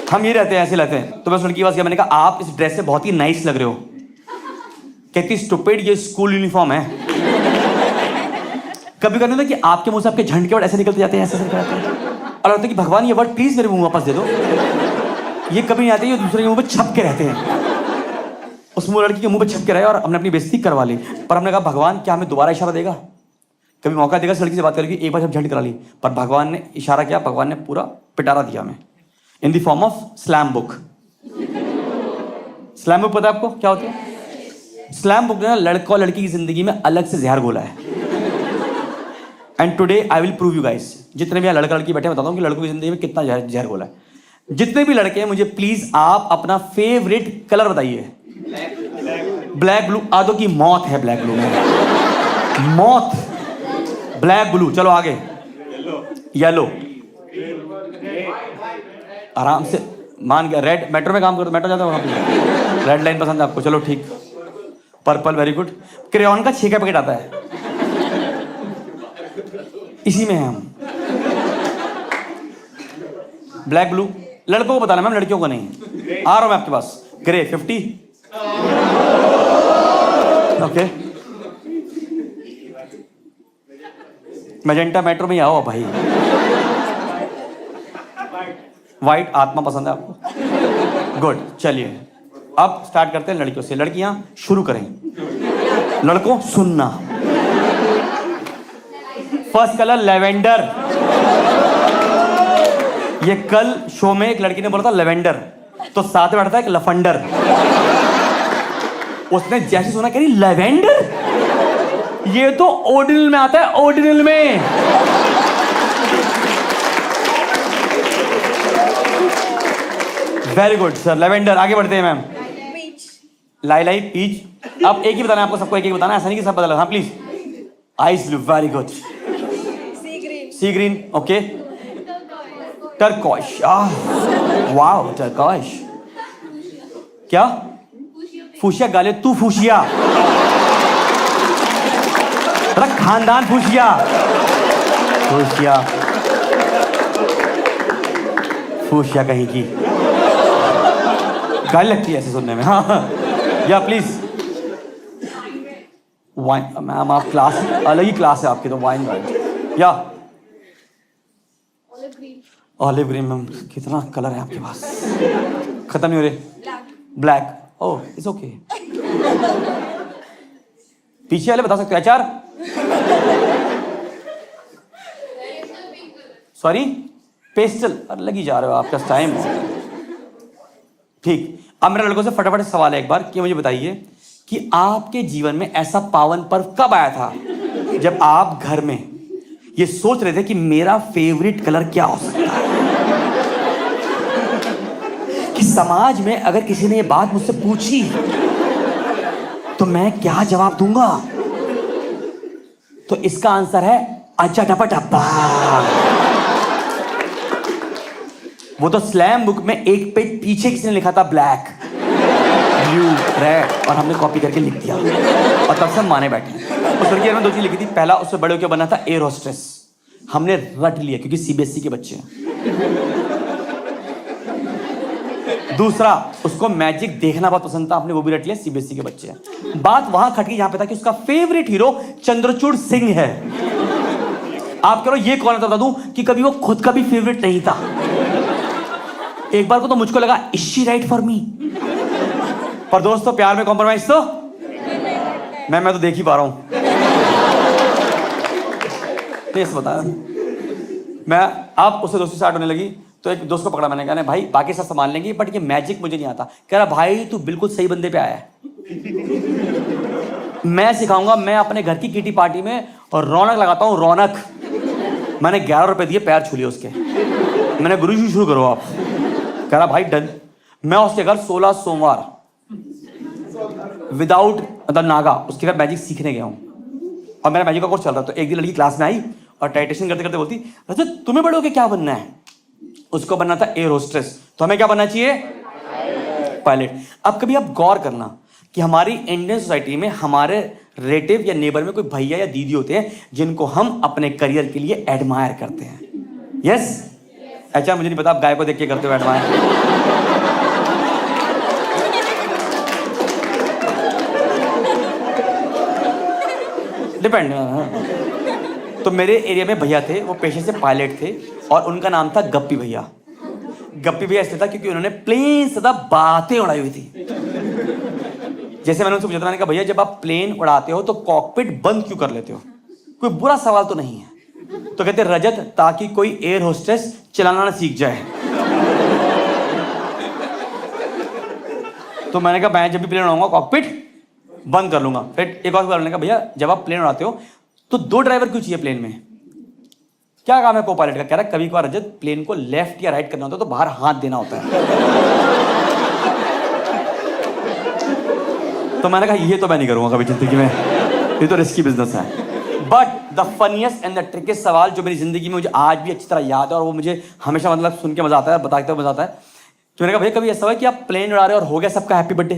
हम ये रहते हैं, ऐसे रहते हैं। तो मैं उस लड़की के पास गया, मैंने कहा आप इस ड्रेस से बहुत ही नाइस लग रहे हो। कहती स्टूपिड, ये स्कूल यूनिफॉर्म है। कभी कभी होता है कि आपके मुंह से आपके झंड के वर्ड ऐसे निकलते जाते हैं, ऐसे निकलते हैं, और लगता है कि भगवान ये वर्ड प्लीज मेरे मुंह वापस दे दो। ये कभी नहीं आते, ये दूसरे के मुंह पे छप के रहते हैं। उस लड़की के मुंह पे छप के रहे और हमने अपनी बेइज्जती करवा ली। पर हमने कहा भगवान क्या हमें दोबारा इशारा देगा, कभी मौका देगा इस लड़की से बात करके? एक बार जब झंड करा ली, पर भगवान ने इशारा किया, भगवान ने पूरा पिटारा दिया हमें in the form of slam book। Slam book पता है आपको क्या होती है? स्लैम बुक ने ना लड़का और लड़की की जिंदगी में अलग से जहर घोला है। And today I will prove you guys, जितने भी यहाँ लड़का लड़की बैठे बताता हूँ कि लड़कों की जिंदगी में कितना जहर घोला है। जितने भी लड़के हैं मुझे प्लीज आप अपना फेवरेट कलर बताइए। ब्लैक ब्लू, आदो की मौत है ब्लैक ब्लू में, मौत। ब्लैक ब्लू, चलो आगे। येलो, आराम से मान गया। रेड, मेट्रो में काम करते, मेट्रो जाता है वहां पे, रेड लाइन पसंद है आपको, चलो ठीक। Purple, very good. क्रेयॉन का 6 का पैकेट आता है, इसी में है हम। ब्लैक ब्लू लड़कों को बताना मैम, लड़कियों को नहीं। आ रहा हूं मैं आपके पास। Grey 50, okay. मैजेंटा मेट्रो में ही आओ भाई। व्हाइट आत्मा पसंद है आपको, गुड। चलिए अब स्टार्ट करते हैं लड़कियों से। लड़कियां शुरू करें, लड़कों सुनना। First colour lavender. ये कल शो में एक लड़की ने बोला था लेवेंडर, तो साथ में बैठा था एक लफंडर। उसने जैसे सुना कह रही लेवेंडर, ये तो ऑर्डिनल में आता है, ऑर्डिनल में। Very good sir, lavender. आगे बढ़ते हैं मैम। लाइलाई, पीच। अब एक ही बताना है आपको, सबको एक एक बताना है, ऐसा नहीं कि सब बदला। हाँ please. Ice blue, very good. Sea green, okay. Turquoise, wow turquoise. क्या? फूशिया गाले, तू फूशिया, खानदान फूशिया, फूशिया, फूशिया कहीं की गाली लगती है ऐसे सुनने में। हाँ या प्लीज। वाइन मैम, आप क्लास अलग ही क्लास है आपकी तो। वाइन या ऑलिव ग्रीन मैम। कितना कलर है आपके पास, खत्म नहीं हो रहे। Black, oh it's okay. पीछे वाले बता सकते हो? एचआर, सॉरी पेस्टल, लगी जा रहे हो आपका टाइम। ठीक, अब मेरे लड़कों से फटाफट सवाल है एक बार कि मुझे बताइए कि आपके जीवन में ऐसा पावन पर्व कब आया था जब आप घर में ये सोच रहे थे कि मेरा फेवरेट कलर क्या हो सकता है? कि समाज में अगर किसी ने ये बात मुझसे पूछी तो मैं क्या जवाब दूंगा? तो इसका आंसर है अच्छा टपा टप्पा। वो तो स्लैम बुक में एक पेज पीछे किसी ने लिखा था ब्लैक, ब्लू, रेड, और हमने कॉपी करके लिख दिया और तब से माने बैठे। उस लड़की ने 2 चीज लिखी थी। पहला, उससे बड़े होकर बनना था एयर होस्टेस। हमने रट लिया क्योंकि सीबीएसई के बच्चे हैं। दूसरा, उसको मैजिक देखना बहुत पसंद था, हमने वो भी रट लिया, सीबीएसई के बच्चे हैं। बात वहां खटकी जहां पे था कि उसका फेवरेट हीरो चंद्रचूड़ सिंह है। आप कह रहे हो ये कौन है? बता दूं कि कभी वो खुद का भी फेवरेट नहीं था। एक बार को तो मुझको लगा is she write for me, पर दोस्तों प्यार में कॉम्प्रोमाइज तो मैं तो देख ही पा रहा हूं। बता, मैं अब उससे दोस्ती स्टार्ट होने लगी तो एक दोस्त को पकड़ा मैंने, कहा भाई बाकी सब संभाल लेंगे बट ये मैजिक मुझे नहीं आता। कह रहा भाई तू बिल्कुल सही बंदे पे आया है, मैं सिखाऊंगा। मैं अपने घर की किटी पार्टी में और रौनक लगाता हूं, रौनक। मैंने 11 रुपए दिए, पैर छू लिए उसके। मैंने गुरु जी शुरू करो आप। कह रहा भाई डन। मैं उसके घर 16 सोमवार विदाउट मतलब नागा उसके घर मैजिक सीखने गया हूं और मेरा मैजिक का कोर्स चल रहा। तो एक दिन लड़की क्लास में आई और टाइटेशन करते करते बोलती, रजत तुम्हें बड़े होके क्या बनना है? उसको बनना था एयर होस्टेस। तो हमें क्या बनना चाहिए? पायलट। अब कभी आप गौर करना कि हमारी इंडियन सोसाइटी में हमारे रिलेटिव या नेबर में कोई भैया या दीदी होते हैं जिनको हम अपने करियर के लिए एडमायर करते हैं। यस? अच्छा मुझे नहीं पता आप गाय को देख के करते हो एडमायर। डिपेंड। तो मेरे एरिया में भैया थे, वो पेशे से पायलट थे और उनका नाम था गप्पी भैया। गप्पी भैया इसलिए था क्योंकि उन्होंने प्लेन सदा बातें उड़ाई हुई थी। जैसे मैंने उनसे पूछा था, मैंने कहा भैया जब आप प्लेन उड़ाते हो तो कॉकपिट बंद क्यों कर लेते हो? कोई बुरा सवाल तो नहीं है। तो कहते रजत ताकि कोई एयर होस्टेस चलाना ना सीख जाए। तो मैंने कहा मैं जब भी प्लेन उड़ाऊंगा कॉकपिट बंद कर लूंगा। फिर एक और बार मैंने कहा भैया जब आप प्लेन उड़ाते हो तो 2 ड्राइवर क्यों चाहिए प्लेन में? क्या काम है को पायलट का? कह रहा कभी कभार रजत प्लेन को लेफ्ट या राइट करना होता है तो बाहर हाथ देना होता है। तो मैंने कहा ये तो मैं नहीं करूंगा कभी जिंदगी में, ये तो रिस्की बिजनेस है। But the funniest and the ट्रिकीस्ट सवाल जो मेरी जिंदगी में मुझे आज भी अच्छी तरह याद है और वो मुझे हमेशा मतलब सुन के मजा आता है, बताते हुए मजा आता है। तो मैंने कहा भैया कभी ऐसा हुआ कि आप प्लेन उड़ा रहे हो और हो गया सबका हैप्पी बर्थडे,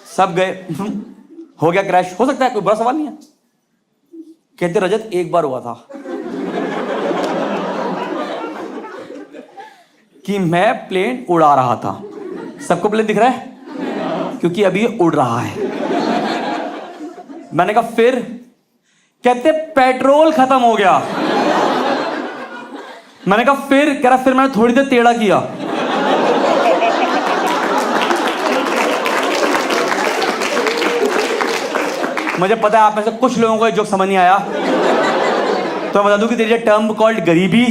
सब गए, हो गया क्रैश, हो सकता है, कोई बुरा सवाल नहीं है। कहते रजत एक बार हुआ था कि मैं प्लेन उड़ा रहा था, सबको प्लेन दिख रहा है क्योंकि अभी ये उड़ रहा है। मैंने कहा फिर? कहते पेट्रोल खत्म हो गया। मैंने कहा फिर? कह रहा फिर मैंने थोड़ी देर टेढ़ा किया। मुझे पता है आप में से कुछ लोगों को जोक समझ नहीं आया, तो मैं बता दूं कि तेरी टर्म कॉल्ड गरीबी,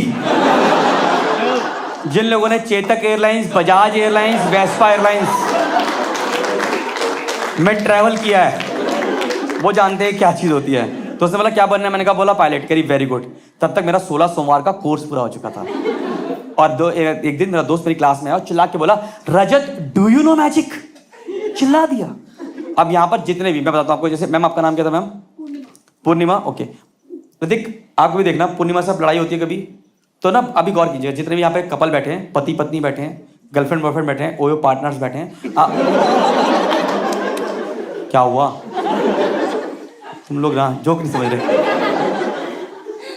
जिन लोगों ने Chetak airlines, Bajaj airlines, Vespa airlines में ट्रैवल किया है वो जानते हैं क्या चीज होती है। तो उसने बोला क्या बनना है? मैंने कहा बोला पायलट। करी वेरी गुड। तब तक मेरा 16 सोमवार का कोर्स पूरा हो चुका था। और एक दिन मेरा दोस्त मेरी क्लास में आया और चिल्ला के बोला रजत डू यू नो मैजिक, चिल्ला दिया। अब यहाँ पर जितने भी मैं बताता हूँ आपको, जैसे मैम आपका नाम क्या था मैम? पूर्णिमा। ओके ऋतिक आपको भी देखना पूर्णिमा से लड़ाई होती है कभी तो ना अभी गौर कीजिए, जितने भी यहाँ पे कपल बैठे हैं, पति पत्नी बैठे हैं, गर्लफ्रेंड बॉयफ्रेंड बैठे हैं, ओयो पार्टनर्स बैठे हैं, क्या हुआ तुम लोग ना जोक नहीं समझ रहे?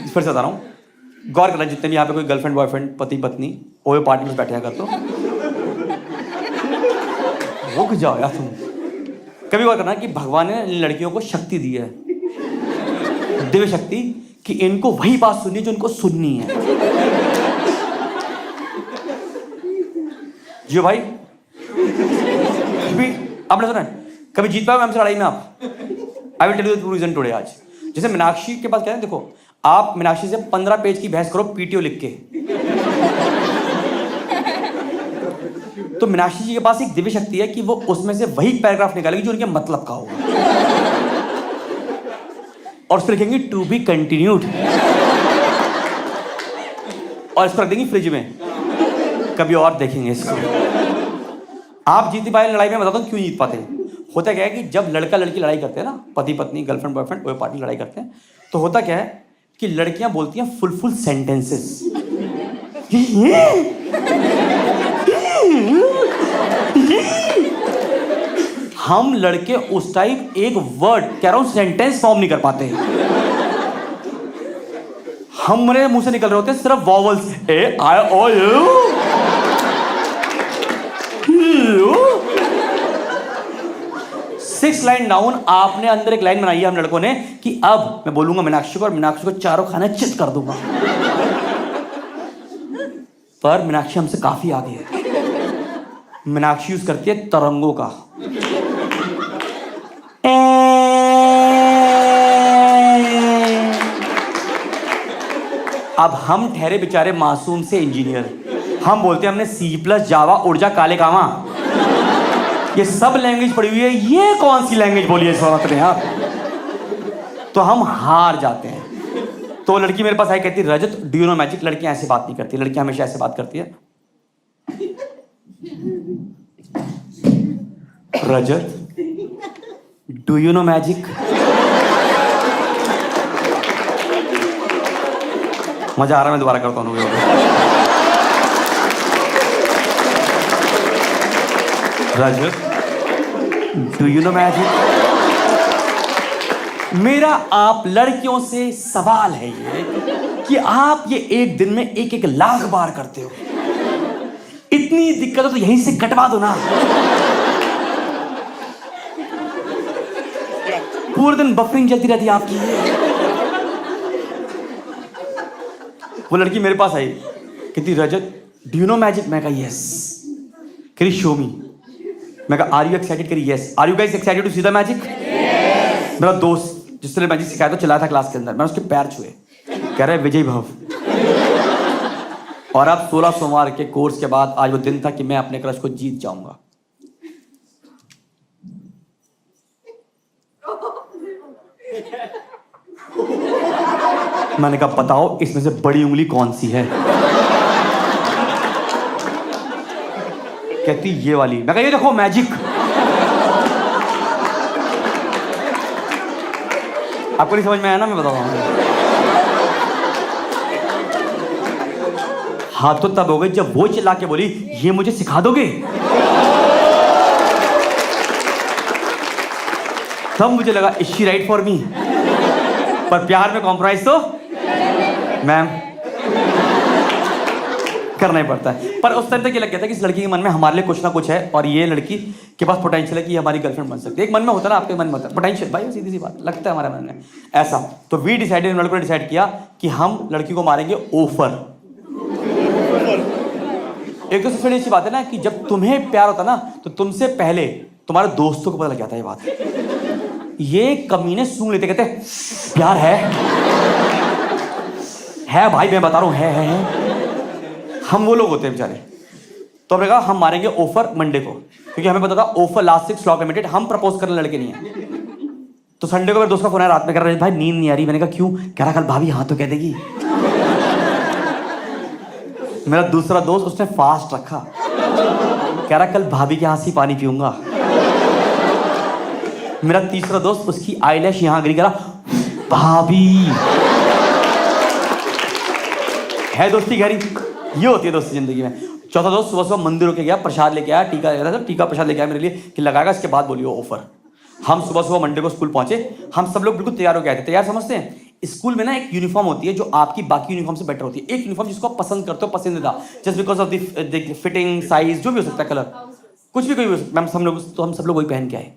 फिर से बता रहा हूँ, गौर करना जितने भी यहाँ पे कोई गर्लफ्रेंड बॉयफ्रेंड, पति पत्नी, ओयो पार्टनर्स बैठे हैं अगर तो रुक जाओ यार तुम। कभी गौर करना कि भगवान ने लड़कियों को शक्ति दी है, दिव्य शक्ति, कि इनको वही बात सुननी है जो इनको सुननी है। जियो भाई कभी आपने सुना है? कभी जीत पाओगे हमसे लड़ाई में आप? I will tell you the reason today. आज जैसे मीनाक्षी के पास क्या है, देखो आप मीनाक्षी से 15 पेज की बहस करो पीटीओ लिख के, तो मीनाक्षी जी के पास एक दिव्य शक्ति है कि वो उसमें से वही पैराग्राफ निकालेगी जो उनके मतलब का होगा और उस पर लिखेंगे टू बी कंटिन्यूड और इसको रख देंगी फ्रिज में, कभी और देखेंगे इसको। आप जीती पाए लड़ाई में, बताता हूं क्यों जीत पाते हैं। होता क्या है कि जब लड़का लड़की लड़ाई करते हैं ना, पति पत्नी, गर्लफ्रेंड बॉयफ्रेंड, ओए पार्टनर लड़ाई करते हैं, तो होता क्या है कि लड़कियां बोलती हैं फुल सेंटेंसेस। हम लड़के उस टाइप एक वर्ड, कह रहा हूं सेंटेंस फॉर्म नहीं कर पाते। हमारे मुंह से निकल रहे होते हैं सिर्फ vowels, A I O U. 6 line down आपने अंदर एक लाइन बनाई है हम लड़कों ने कि अब मैं बोलूंगा मीनाक्षी को और मीनाक्षी को चारों खाने चित कर दूंगा। पर मीनाक्षी हमसे काफी आगे है। मीनाक्षी यूज करती है तरंगों का। अब हम ठहरे बेचारे मासूम से इंजीनियर, हम बोलते हैं हमने C+ जावा उड़ जा काले कामा, ये सब लैंग्वेज पढ़ी हुई है, ये कौन सी लैंग्वेज बोली है इस वक्त ने यार? तो हम हार जाते हैं। तो लड़की मेरे पास आई, कहती Rajat do you know magic. लड़कियां ऐसे बात नहीं करती, लड़कियां हमेशा ऐसे बात करती है, रजत डू यू नो मैजिक। मजा आ रहा है, मैं दोबारा करता हूँ। रजत डू यू नो मैजिक। मेरा आप लड़कियों से सवाल है ये कि आप ये एक दिन में 1-1 लाख बार करते हो, इतनी दिक्कत हो तो यहीं से कटवा दो ना। पूरे दिन बफरिंग चलती रहती है आपकी। वो लड़की मेरे पास आई, कहती Rajat do you know magic. मैं कहा यस। करी शो मी। मैं कहा आर यू एक्साइटेड? करी yes. Are you guys excited to see the magic? मेरा दोस्त जिसने मैजिक सिखाया था चला था क्लास के अंदर, मैं उसके पैर छुए, कह रहा है विजय भव। और अब 16 सोमवार के कोर्स के बाद आज वो दिन था कि मैं अपने क्रश को जीत जाऊंगा। मैंने कहा बताओ इसमें से बड़ी उंगली कौन सी है? कहती ये वाली। मैं कहा ये देखो मैजिक। आपको नहीं समझ में आया ना, मैं बता रहा हूँ। हाँ तो तब हो गई जब वो चिल्ला के बोली ये मुझे सिखा दोगे? तब मुझे लगा is she write for me? पर प्यार में कॉम्प्रोमाइज तो मैम करना ही पड़ता है। पर उस टाइम तक ये लग गया था कि इस लड़की के मन में हमारे लिए कुछ ना कुछ है और ये लड़की के पास पोटेंशियल है कि हमारी गर्लफ्रेंड बन सकती है। एक मन में होता है ना, आपके मन में होता है पोटेंशियल, भाई सीधी सी बात लगता है हमारे मन में ऐसा। तो वी डिसाइडेड, लड़कों ने डिसाइड किया कि हम लड़की को मारेंगे ऑफर। एक तो सबसे बड़ी अच्छी बात है ना कि जब तुम्हें प्यार होता ना तो तुमसे पहले तुम्हारे दोस्तों को पता लग जाता है ये बात। ये कमीने सूंघ लेते, कहते प्यार है भाई, मैं बता रहा हूं है। हम वो लोग होते हैं बेचारे। तो हमने कहा हम मारेंगे ऑफर मंडे को, क्योंकि हमें पता था ऑफर लास्ट 6 स्लॉट लिमिटेड, हम प्रपोज करने लड़के नहीं है। तो संडे को मेरे दोस्त का फोन आया रात में, कह रहा भाई नींद नहीं आ रही। मैंने कहा क्यों? कह रहा कल भाभी हाँ तो कह देगी। मेरा दूसरा दोस्त उसने फास्ट रखा, कह रहा कल भाभी के हाथ से पानी पीऊंगा। मेरा तीसरा दोस्त उसकी आईलैश यहां गिरी, कह रहा भाभी। है दोस्ती गहरी, ये होती है दोस्ती जिंदगी में। चौथा दोस्त सुबह सुबह मंदिर होके गया, प्रसाद लेके आया, टीका ले रहा था, टीका प्रसाद लेके आया मेरे लिए कि लगाएगा, इसके बाद बोलियो ऑफर। हम सुबह सुबह मंडे को स्कूल पहुंचे, हम सब लोग बिल्कुल तैयार हो गए थे। तैयार समझते हैं? स्कूल में ना एक यूनिफॉर्म होती है जो आपकी बाकी यूनिफॉर्म से बेटर होती है। एक यूनिफॉर्म जिसको आप पसंद करते हो, पसंदीदा, just because of the fitting, size, जो भी हो सकता है, कलर, कुछ भी कोई भी हो सकता है। हम सब लोग वही पहन के आए।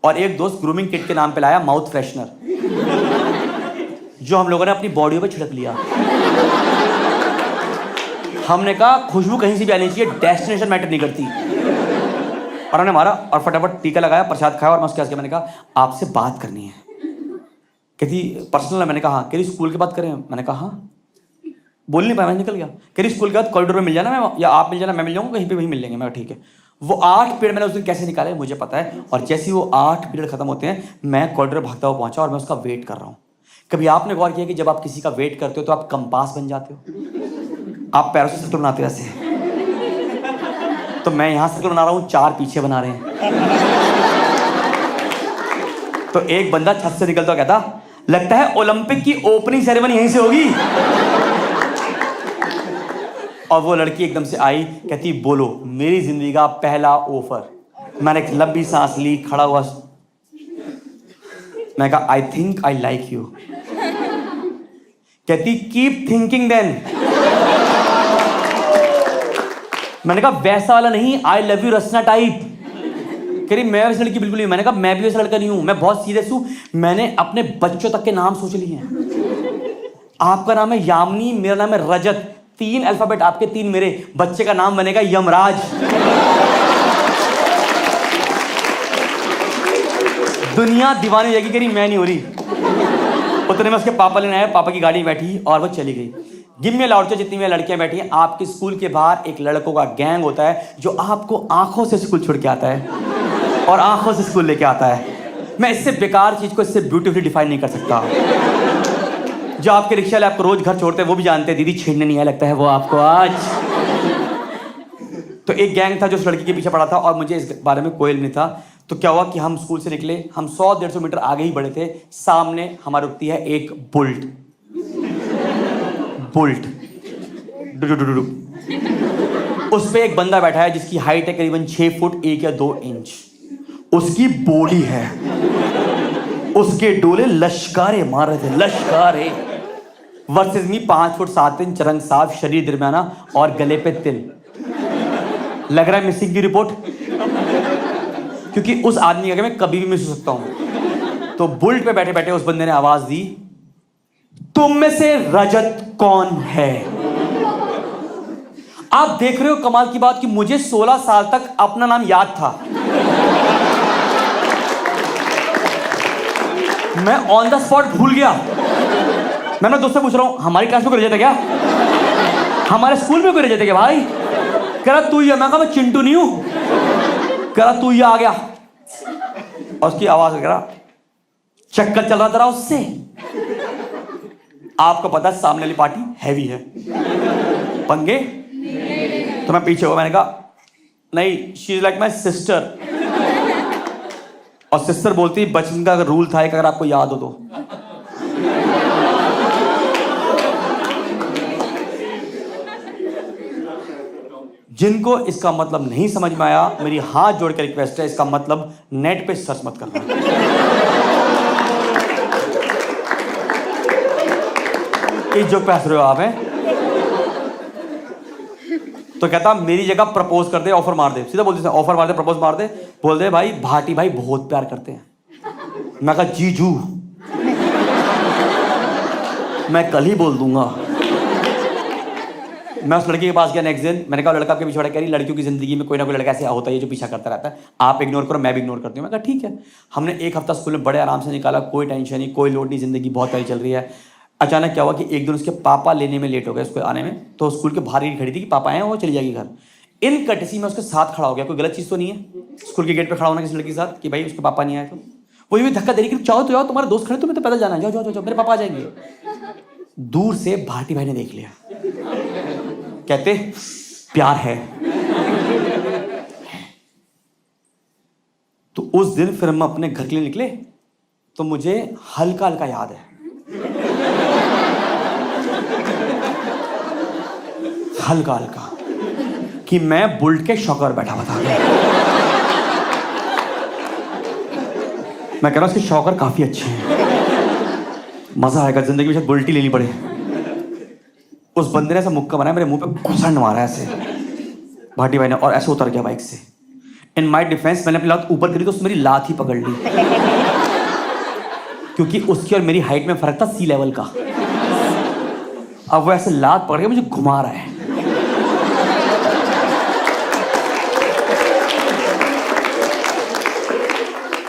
और एक दोस्त ग्रूमिंग किट के नाम पे लाया माउथ फ्रेशनर, जो हम लोगों ने अपनी बॉडी पे छिड़क लिया। हमने कहा खुशबू कहीं से भी आनी चाहिए, डेस्टिनेशन मैटर नहीं करती। और हमने मारा और फटाफट टीका लगाया, प्रसाद खाया और मैं मैंने कहा आपसे बात करनी है। कहती पर्सनल है? मैंने कहा हाँ। कह रही स्कूल की बात करें? मैंने कहा हाँ। बोल नहीं पाया, मैं निकल गया। कह रही स्कूल के बाद कॉरिडोर में मिल जाना, मैं या आप मिल जाना, मैं मिल जाऊंगा, कहीं पे वहीं मिल लेंगे। मैं ठीक है। वो 8 पीरियड मैंने उस दिन कैसे निकाले मुझे पता है। और जैसे ही वो 8 पीरियड खत्म होते हैं, मैं कॉरिडोर भागता हुआ पहुंचा और मैं उसका वेट कर रहा हूँ। कभी आपने गौर किया कि जब आप किसी का वेट करते हो तो आप कंपास बन जाते हो? आप पैरों से सर्कल बनाते वैसे। तो मैं यहां सर्कल बना रहा हूं, 4 पीछे बना रहे हैं। तो एक बंदा छत से निकलता कहता लगता है ओलंपिक की ओपनिंग सेरेमनी यहीं से होगी। और वो लड़की एकदम से आई, कहती बोलो मेरी जिंदगी का पहला ऑफर। मैंने एक लंबी सांस ली, खड़ा हुआ, मैं कहा I think I like you. कहती कीप थिंकिंग देन। मैंने कहा वैसा वाला नहीं, I love you Rachna type. कह रही मैं वैसे लड़की बिल्कुल नहीं। मैंने कहा मैं भी वैसा लड़का नहीं हूं, मैं बहुत सीरियस हूं। मैंने अपने बच्चों तक के नाम सोच लिए हैं। आपका नाम है यामिनी, मेरा नाम है रजत। 3 अल्फाबेट आपके, 3 मेरे। बच्चे का नाम बनेगा यमराज। दुनिया दीवानी हो जाएगी। कह रही मैं नहीं हो रही। उतने में उसके पापा लेने आए, पापा की गाड़ी में बैठी और वो चली गई। गिव मी लाउड जितनी भी लड़कियां बैठी हैं, आपके स्कूल के बाहर एक लड़कों का गैंग होता है जो आपको आंखों से स्कूल छोड़ के आता है और आंखों से स्कूल लेके आता है। मैं इससे बेकार चीज को इससे ब्यूटीफुली डिफाइन नहीं कर सकता। जो आपके रिक्शा वाले आपको रोज घर छोड़ते हैं वो भी जानते हैं दीदी छेड़ने नहीं आया लगता है वो आपको आज। तो एक गैंग था जो उस लड़की के पीछे पड़ा था और मुझे इस बारे में कोई नहीं था। तो क्या हुआ कि हम स्कूल से निकले, हम 100-150 मीटर आगे ही बढ़े थे। सामने हमारी रुकती है एक बुल्ट। उस पे एक बंदा बैठा है जिसकी हाइट है करीबन 6 फुट 1 या 2 इंच। उसकी बॉडी है, उसके डोले लश्कारे मार रहे थे, लश्कारे। वर्सेस मी 5 फुट 7 इंच, रंग साफ, शरीर दरमियाना और गले पे तिल। लग रहा है मिसिंग की रिपोर्ट, क्योंकि उस आदमी के आगे मैं कभी भी मिस हो सकता हूं। तो बुल्ट पे बैठे बैठे उस बंदे ने आवाज दी, तुम में से रजत कौन है? आप देख रहे हो कमाल की बात कि मुझे 16 साल तक अपना नाम याद था। मैं ऑन द स्पॉट भूल गया। मैं दोस्त से पूछ रहा हूं हमारी क्लास में कोई रजत है क्या? हमारे स्कूल में कोई रजत है क्या भाई? कह रहा तू ही है। मैं कहा मैं चिंटू नहीं हूं। कह रहा तू ही आ गया। और उसकी आवाज कह रहा चक्कर चल रहा था उससे। आपको पता है सामने वाली पार्टी हैवी है, पंगे। तो मैं पीछे हुआ, मैंने कहा नहीं, she is like my sister. और सिस्टर बोलती बचपन का रूल था एक, अगर आपको याद हो तो। जिनको इसका मतलब नहीं समझ में आया, मेरी हाथ जोड़ के रिक्वेस्ट है, इसका मतलब नेट पे सर्च मत करना। इस जो पे हंस रहे हो आप हैं। तो कहता मेरी जगह प्रपोज कर दे, ऑफर मार दे, सीधा बोलते ऑफर मार दे, प्रपोज मार दे। बोल दे भाई भाटी भाई बहुत प्यार करते हैं। मैं कहा जीजू मैं कल ही बोल दूंगा। मैं उस लड़की के पास गया नेक्स्ट दिन, मैंने कहा लड़का आपके पीछे पड़ा, कह रही लड़कियों की जिंदगी में कोई ना कोई लड़का ऐसे होता है जो पीछा करता रहता है, आप इग्नोर करो मैं भी इग्नोर करती हूँ। मैं कहा ठीक है। हमने एक हफ्ता स्कूल में बड़े आराम से निकाला, कोई टेंशन नहीं, कोई लोड नहीं, जिंदगी बहुत प्यारी चल रही है। अचानक क्या हुआ कि एक दिन उसके पापा लेने में लेट हो गए उसको आने में, तो स्कूल के बाहर ही खड़ी थी कि पापा आए वो चली जाएगी घर। इन कटसी में उसके साथ खड़ा हो गया, कोई गलत चीज़ तो नहीं है स्कूल के गेट पर खड़ा होना किसी लड़की के साथ कि भाई उसके पापा नहीं आए। तो वो भी धक्का दे रही कि चाहो तो जाओ, तुम्हारे दोस्त खड़े, तुम्हें तो पैदल जाना है, जाओ जाओ जाओ, मेरे पापा आ जाएंगे। दूर से भाटी भाई ने देख लिया, कहते प्यार है। तो उस दिन फिर हम अपने घर के लिए निकले, तो मुझे हल्का हल्का याद है, हल्का हल्का, कि मैं बुलेट के शौकर बैठा हुआ था। मैं कह रहा हूं उसके शौकर काफी अच्छे हैं, मजा आएगा जिंदगी में, शायद बुलेट ही लेनी पड़े। उस बंदे ने ऐसा मुक्का मारा, मेरे मुंह पे घुसंड मारा ऐसे भाटी भाई ने, और ऐसे उतर गया बाइक से। इन माई डिफेंस मैंने अपनी लात ऊपर करी तो उसने मेरी लात ही पकड़ ली, क्योंकि उसकी और मेरी हाइट में फर्क था सी लेवल का। अब वो ऐसे लात पकड़ के मुझे घुमा रहा है।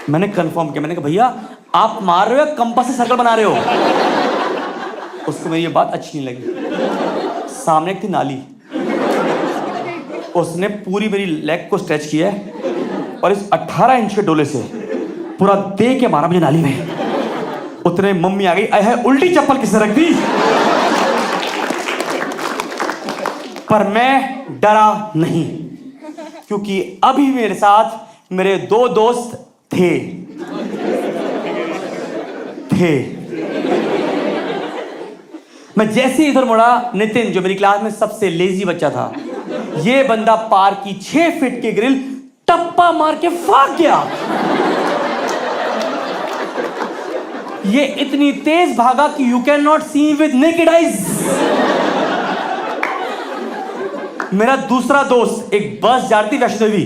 मैंने कंफर्म किया, मैंने कहा भैया आप मार रहे हो या कंपास से सर्कल बना रहे हो। उसको मेरी ये बात अच्छी नहीं लगी। सामने एक थी नाली, उसने पूरी मेरी लेग को स्ट्रेच किया है और इस 18 इंच के डोले से पूरा दे के मारा मुझे नाली में। उतने मम्मी आ गई, अरे उल्टी चप्पल किसने रख दी। पर मैं डरा नहीं, क्योंकि अभी मेरे साथ मेरे 2 दोस्त थे। मैं जैसे इधर मुड़ा, नितिन जो मेरी क्लास में सबसे लेजी बच्चा था, ये बंदा पार्क की 6 फीट की ग्रिल टप्पा मार के भाग गया। ये इतनी तेज भागा कि you can not see with naked eyes. मेरा दूसरा दोस्त, एक बस जाती वैष्णो देवी,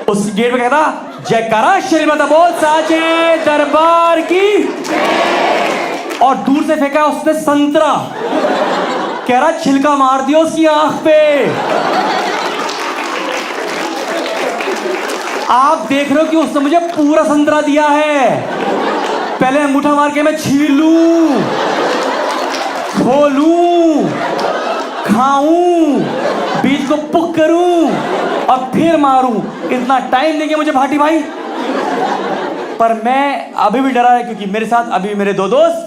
उस गेट पे कहता जयकारा श्री माता बोल साचे दरबार की, और दूर से फेंका उसने संतरा, कह रहा छिलका मार दिया उसकी आंख पे। आप देख रहे हो कि उसने मुझे पूरा संतरा दिया है। पहले अंगूठा मार के मैं छीलूं, खोलूं, खाऊं, बीज को पुक करूं और फिर मारूं। इतना टाइम देंगे मुझे भाटी भाई। पर मैं अभी भी डरा है, क्योंकि मेरे साथ अभी मेरे 2 दोस्त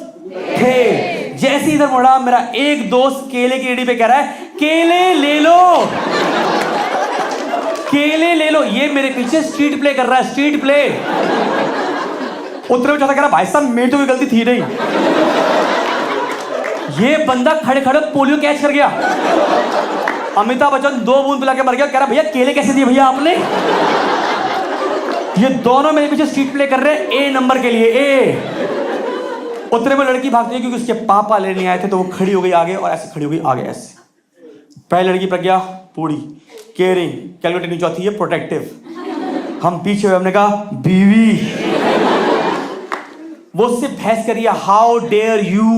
थे। जैसे इधर मुड़ा, मेरा एक दोस्त केले की रेडी पे कह रहा है केले ले लो, केले ले लो। ये मेरे पीछे स्ट्रीट प्ले कर रहा है, स्ट्रीट प्ले। उतरे जाता कह रहा भाई साहब मेरी तो कोई गलती थी नहीं। ये बंदा खड़े खड़े पोलियो कैच कर गया। अमिताभ बच्चन 2 बूंद पिला के मर गया, कह रहा भैया केले कैसे दिए भैया आपने। ये दोनों मेरे पीछे स्ट्रीट प्ले कर रहे हैं ए नंबर के लिए, ए। उतरे में लड़की भागती है, क्योंकि उसके पापा लेने आए थे, तो वो खड़ी हो गई आगे और ऐसे खड़ी हो गई आगे ऐसे। पहली लड़की प्रज्ञा पूरी केयरिंग, कैलकुलेटिंग, चौथी है प्रोटेक्टिव। हम पीछे हुए, हमने कहा बीवी। वो उससे बहस करिए हाउ डेयर यू।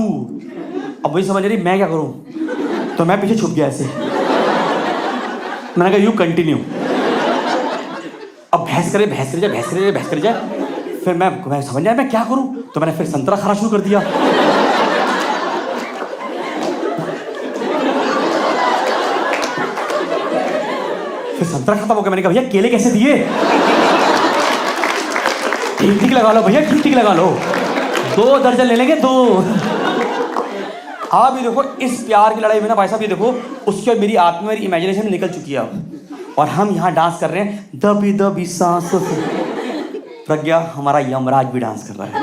अब वही समझ रही मैं क्या करूं, तो मैं पीछे छुप गया ऐसे। मैंने कहा यू कंटिन्यू। अब बहस करे जाए। फिर मैं समझ नहीं आया मैं क्या करूं, तो मैंने फिर संतरा खाना शुरू कर दिया। फिर संतरा खत्म हो गया, मैंने कहा भैया केले कैसे दिए। ठीक लगा लो भैया, ठीक लगा लो। 2 दर्जन ले लेंगे 2। आप ये देखो इस प्यार की लड़ाई में ना भाई साहब, ये देखो उसकी और मेरी आत्मा, मेरी इमेजिनेशन निकल चुकी है अब, और हम यहाँ डांस कर रहे हैं दबी दबी सांसों से। प्रज्ञा हमारा यमराज भी डांस कर रहा है,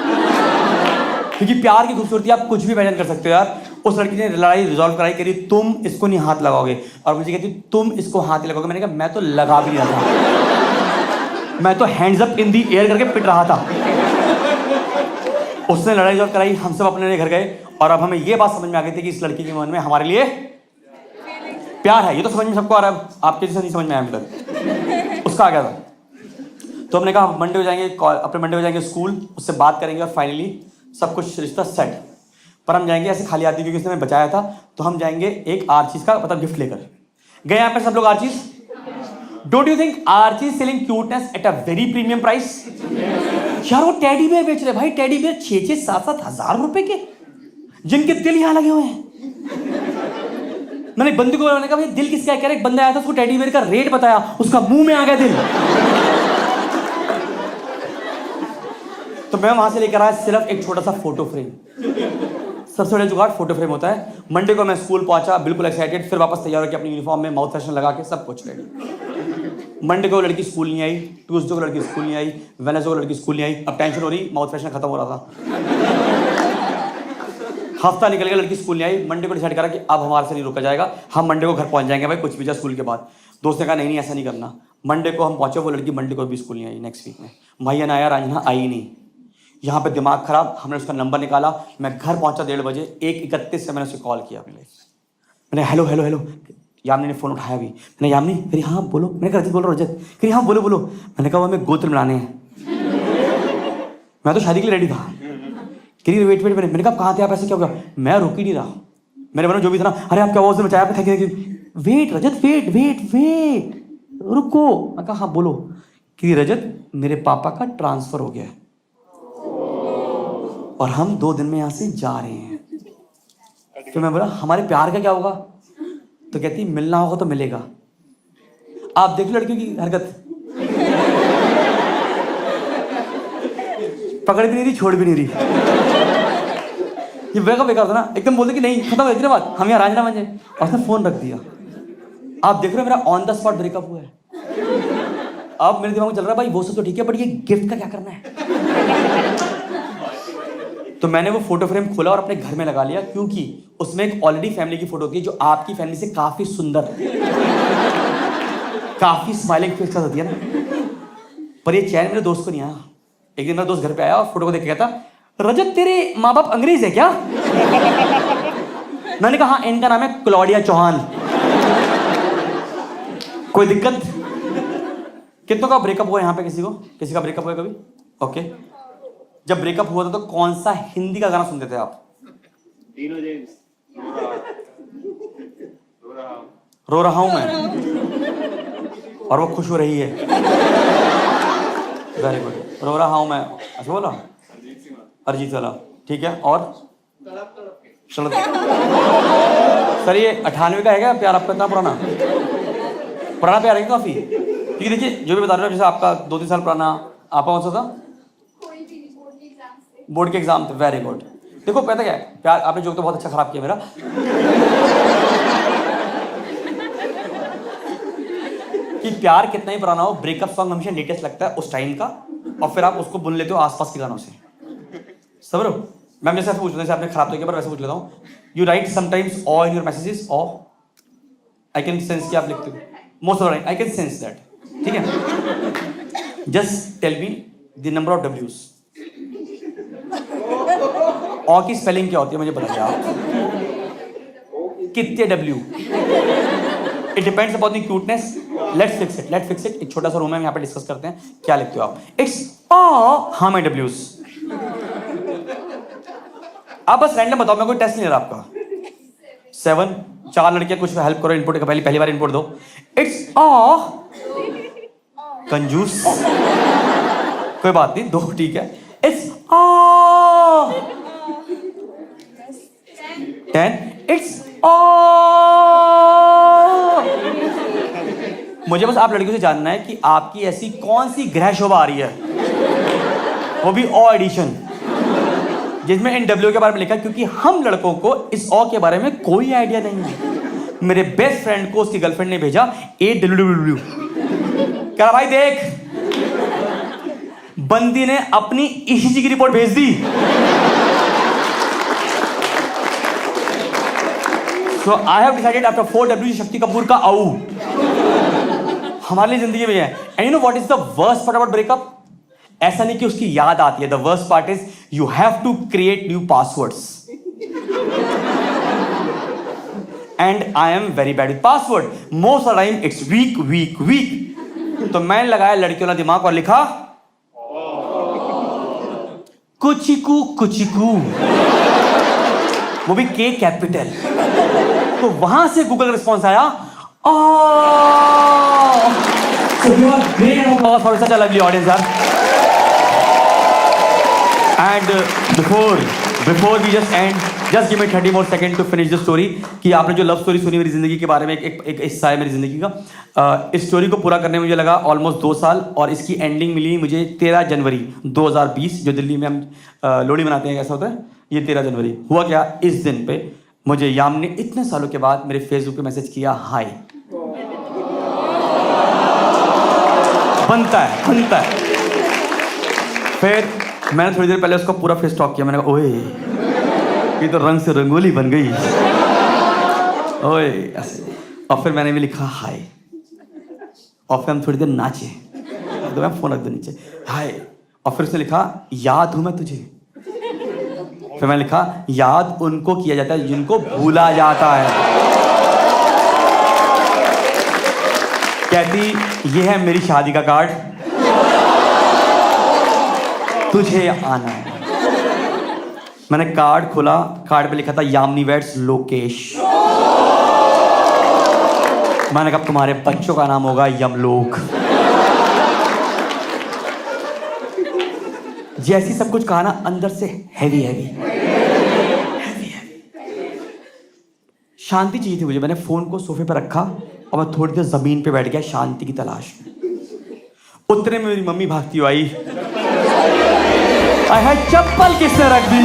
क्योंकि प्यार की खूबसूरती आप कुछ भी इमेजिन कर सकते हो यार। उस लड़की ने लड़ाई रिजॉल्व कराई, कह रही तुम इसको नहीं हाथ लगाओगे, और मुझे कहती तुम इसको हाथ नहीं लगाओगे। मैंने कहा मैं तो लगा भी नहीं रहा था, मैं तो hands up in the air करके पिट रहा था। उसने लड़ाई रिजॉल्व कराई, हम सब अपने घर गए, और अब हमें ये बात समझ में आ गई थी कि इस लड़की के मन में हमारे लिए प्यार है। ये तो समझ में सबको आ रहा है, आपके जैसे नहीं समझ में आया अभी तक। उसका आ गया था, तो हमने कहा मंडे को जाएंगे, अपने मंडे को जाएंगे स्कूल, उससे बात करेंगे और फाइनली सब कुछ रिश्ता सेट। पर हम जाएंगे ऐसे खाली आती, क्योंकि उसने हमें बचाया था, तो हम जाएंगे एक आर्चीज का मतलब गिफ्ट लेकर। गए यहाँ पे सब लोग Archies. Don't you think Archies selling cuteness at a very premium price? यार वो टेडी बियर बेच रहे भाई, टेडी बियर 6-7 हज़ार रुपए के, जिनके दिल यहाँ लगे हुए हैं। मैंने बंदी को मैंने कहा भाई दिल किसका है? कह रहे एक बंदा आया था, उसको टेडी बियर का रेट बताया, उसका मुंह में आ गया दिल। तो मैं वहां से लेकर आया सिर्फ एक छोटा सा फोटो फ्रेम। सबसे बड़ा जुगाड़ फोटो फ्रेम होता है। मंडे को मैं स्कूल पहुंचा बिल्कुल एक्साइटेड, फिर वापस तैयार होकर अपनी यूनिफॉर्म में माउथ फ्रेशनर लगा के सब कुछ रेडी। मंडे को लड़की स्कूल नहीं आई, ट्यूसडे को लड़की स्कूल नहीं आई, वेडनेसडे को लड़की स्कूल नहीं आई। अब टेंशन हो रही, माउथ फ्रेशनर खत्म हो रहा था। हफ्ता निकल गया, लड़की स्कूल नहीं आई। मंडे को डिसाइड करा कि अब हमारे से नहीं रुका जाएगा, हम मंडे को घर पहुंच जाएंगे भाई, कुछ भी जा स्कूल के बाद। दोस्त ने कहा नहीं ऐसा नहीं करना। मंडे को हम पहुंचे, वो लड़की मंडे को भी स्कूल नहीं आई। नेक्स्ट वीक में भैया ने आया, रांझना आई नहीं। यहाँ पे दिमाग खराब, हमने उसका नंबर निकाला। मैं घर पहुंचा 1:30 बजे, 1:31 से मैंने उसे कॉल किया अपनी लाइफ। मैंने हेलो हेलो हेलो, यामिनी ने फोन उठाया भी। मैंने यामिनी, कह रही हाँ बोलो। मैंने कहा रजत बोल रहा हूँ। रजत कह रही हाँ बोलो बोलो। मैंने कहा वो हमें गोत्र मिलाने हैं। मैं तो शादी के लिए रेडी था। कह रही वेट वेट। मैंने कहा कहाँ थे आप, ऐसे क्या हो गया? मैं रुक ही नहीं रहा, मेरे मन में जो भी था ना, अरे आप क्या वो बचाया आप, वेट रजत वेट वेट वेट रुको। मैं कहा हाँ बोलो। कि रजत मेरे पापा का ट्रांसफर हो गया है और हम 2 दिन में यहां से जा रहे हैं। फिर मैं बोला हमारे प्यार का क्या होगा? तो कहती मिलना होगा तो मिलेगा। आप देख लो लड़कियों की हरकत, पकड़ भी नहीं रही, छोड़ भी नहीं रही। ये बेकार बेकार था ना, एकदम बोलते कि नहीं खत्म हो गई बात, हम यहाँ राजना बन जाए, और उसने फोन रख दिया। आप देख रहे हो मेरा ऑन द स्पॉट ब्रेकअप हुआ है। अब मेरे दिमाग में चल रहा है भाई वो सब तो ठीक है, बट ये गिफ्ट का क्या करना है? तो मैंने वो फोटो फ्रेम खोला और अपने घर में लगा लिया, क्योंकि उसमें एक ऑलरेडी फैमिली की फोटो होती है जो आपकी फैमिली से काफी सुंदर, काफी स्माइलिंग फेस होती है ना। पर ये चैन मेरे दोस्त को नहीं आया। एक दिन मेरा दोस्त घर पे आया और फोटो को देख के कहता, रजत तेरे माँ बाप अंग्रेज है क्या? मैंने कहा हाँ, इनका नाम है क्लॉडिया चौहान। कोई दिक्कत? कितनों का ब्रेकअप हुआ यहाँ पे? किसी का ब्रेकअप हुआ कभी? ओके। जब ब्रेकअप हुआ था तो कौन सा हिंदी का गाना सुनते थे आप? तीनों जेम्स, रो रहा हूं मैं, और वो खुश हो रही है। Very good. रो रहा हूं मैं, अच्छा बोला अरिजीत वाला, ठीक है। और सर ये 98 का है क्या प्यार आपका? इतना पुराना प्यार है काफी? क्योंकि देखिए जो भी बता रहे हो, जैसे आपका 2-3 साल पुराना, आपका कौन सा था? बोर्ड के एग्जाम थे। Very good. देखो पता क्या है, प्यार आपने जो तो बहुत अच्छा खराब किया मेरा। कि प्यार कितना ही पुराना हो, ब्रेकअप सॉन्ग हमेशा लेटेस्ट लगता है उस टाइम का, और फिर आप उसको बुन लेते हो आसपास के गानों से। समझ रहे हो? मैम जैसे पूछ रहे थे, आपने खराब तो किया, पर वैसे पूछ लेता हूँ। You write sometimes uh in your messages, uh I can sense कि आप लिखते हो most of the time, I can sense that. ठीक है, just tell me the number of डब्ल्यूज। ऑ की स्पेलिंग क्या होती है मुझे बताइए आप? कितने W? It depends upon the cuteness. Let's fix it. एक छोटा सा रूम है, यहाँ पे डिस्कस करते हैं। क्या लिखते हो आप? इट्स ऑ। हाँ मैं डब्ल्यूज। आप बस रैंडम बताओ, मैं कोई टेस्ट नहीं ले रहा आपका। 7, 4 लड़कियां कुछ हेल्प करो, इनपुट का पहली बार इनपुट दो। इट्स ऑ। कंजूस। कोई बात नहीं, 2 ठीक है। It's of. 10, इट्स मुझे बस आप लड़कियों से जानना है कि आपकी ऐसी कौन सी ग्रह शोभा आ रही है, वो भी ऑ एडिशन। जिसमें NW के बारे में लिखा, क्योंकि हम लड़कों को इस ओ के बारे में कोई आइडिया नहीं है। मेरे बेस्ट फ्रेंड को उसकी गर्लफ्रेंड ने भेजा AWW। कह रहा भाई देख, बंदी ने अपनी ECG की रिपोर्ट भेज दी। So I have decided after 4W Shakti Kapoor का आऊ हमारे लिए जिंदगी में है। And you know what is the worst part about breakup? ऐसा नहीं कि उसकी याद आती है। The worst part is you have to create new passwords. And I am very bad with password. Most of the time it's weak. तो मैंने लगाया लड़कियों ने दिमाग और लिखा कुचिकू, वो भी K कैपिटल। तो वहां से गूगल का रिस्पॉन्स आया, for such a lovely audience यार। And before we just end, just give me 30 more seconds to finish the story. कि आपने जो लव स्टोरी सुनी मेरी जिंदगी के बारे में, एक हिस्सा है मेरी जिंदगी का। इस स्टोरी को पूरा करने में मुझे लगा ऑलमोस्ट 2 साल, और इसकी एंडिंग मिली मुझे 13 जनवरी 2020, जो दिल्ली में हम लोहड़ी मनाते हैं। कैसा होता है ये 13 जनवरी। हुआ क्या, इस दिन पे मुझे याम ने इतने सालों के बाद मेरे फेसबुक पे मैसेज किया, हाय। बनता है। फिर मैंने थोड़ी देर पहले उसका पूरा फेस टॉक किया। मैंने कहा ओए ये तो रंग से रंगोली बन गई, ओए ऐसे। और फिर मैंने भी लिखा हाय, और फिर हम थोड़ी देर नाचे। तो मैं फोन रख दो नीचे, हाय। और फिर उसने लिखा याद हूं मैं तुझे। फिर मैंने लिखा याद उनको किया जाता है जिनको भूला जाता है। कहती ये है मेरी शादी का कार्ड, तुझे आना है। मैंने कार्ड खोला, कार्ड पे लिखा था यामिनी वेड्स लोकेश। मैंने कहा तुम्हारे बच्चों का नाम होगा यमलोक। जैसी सब कुछ कहा ना, अंदर से हैवी शांति चाहिए थी मुझे। मैंने फोन को सोफे पर रखा और मैं थोड़ी देर जमीन पे बैठ गया शांति की तलाश में। उतने में मेरी मम्मी भागती हुई आई, चप्पल किसने रख दी।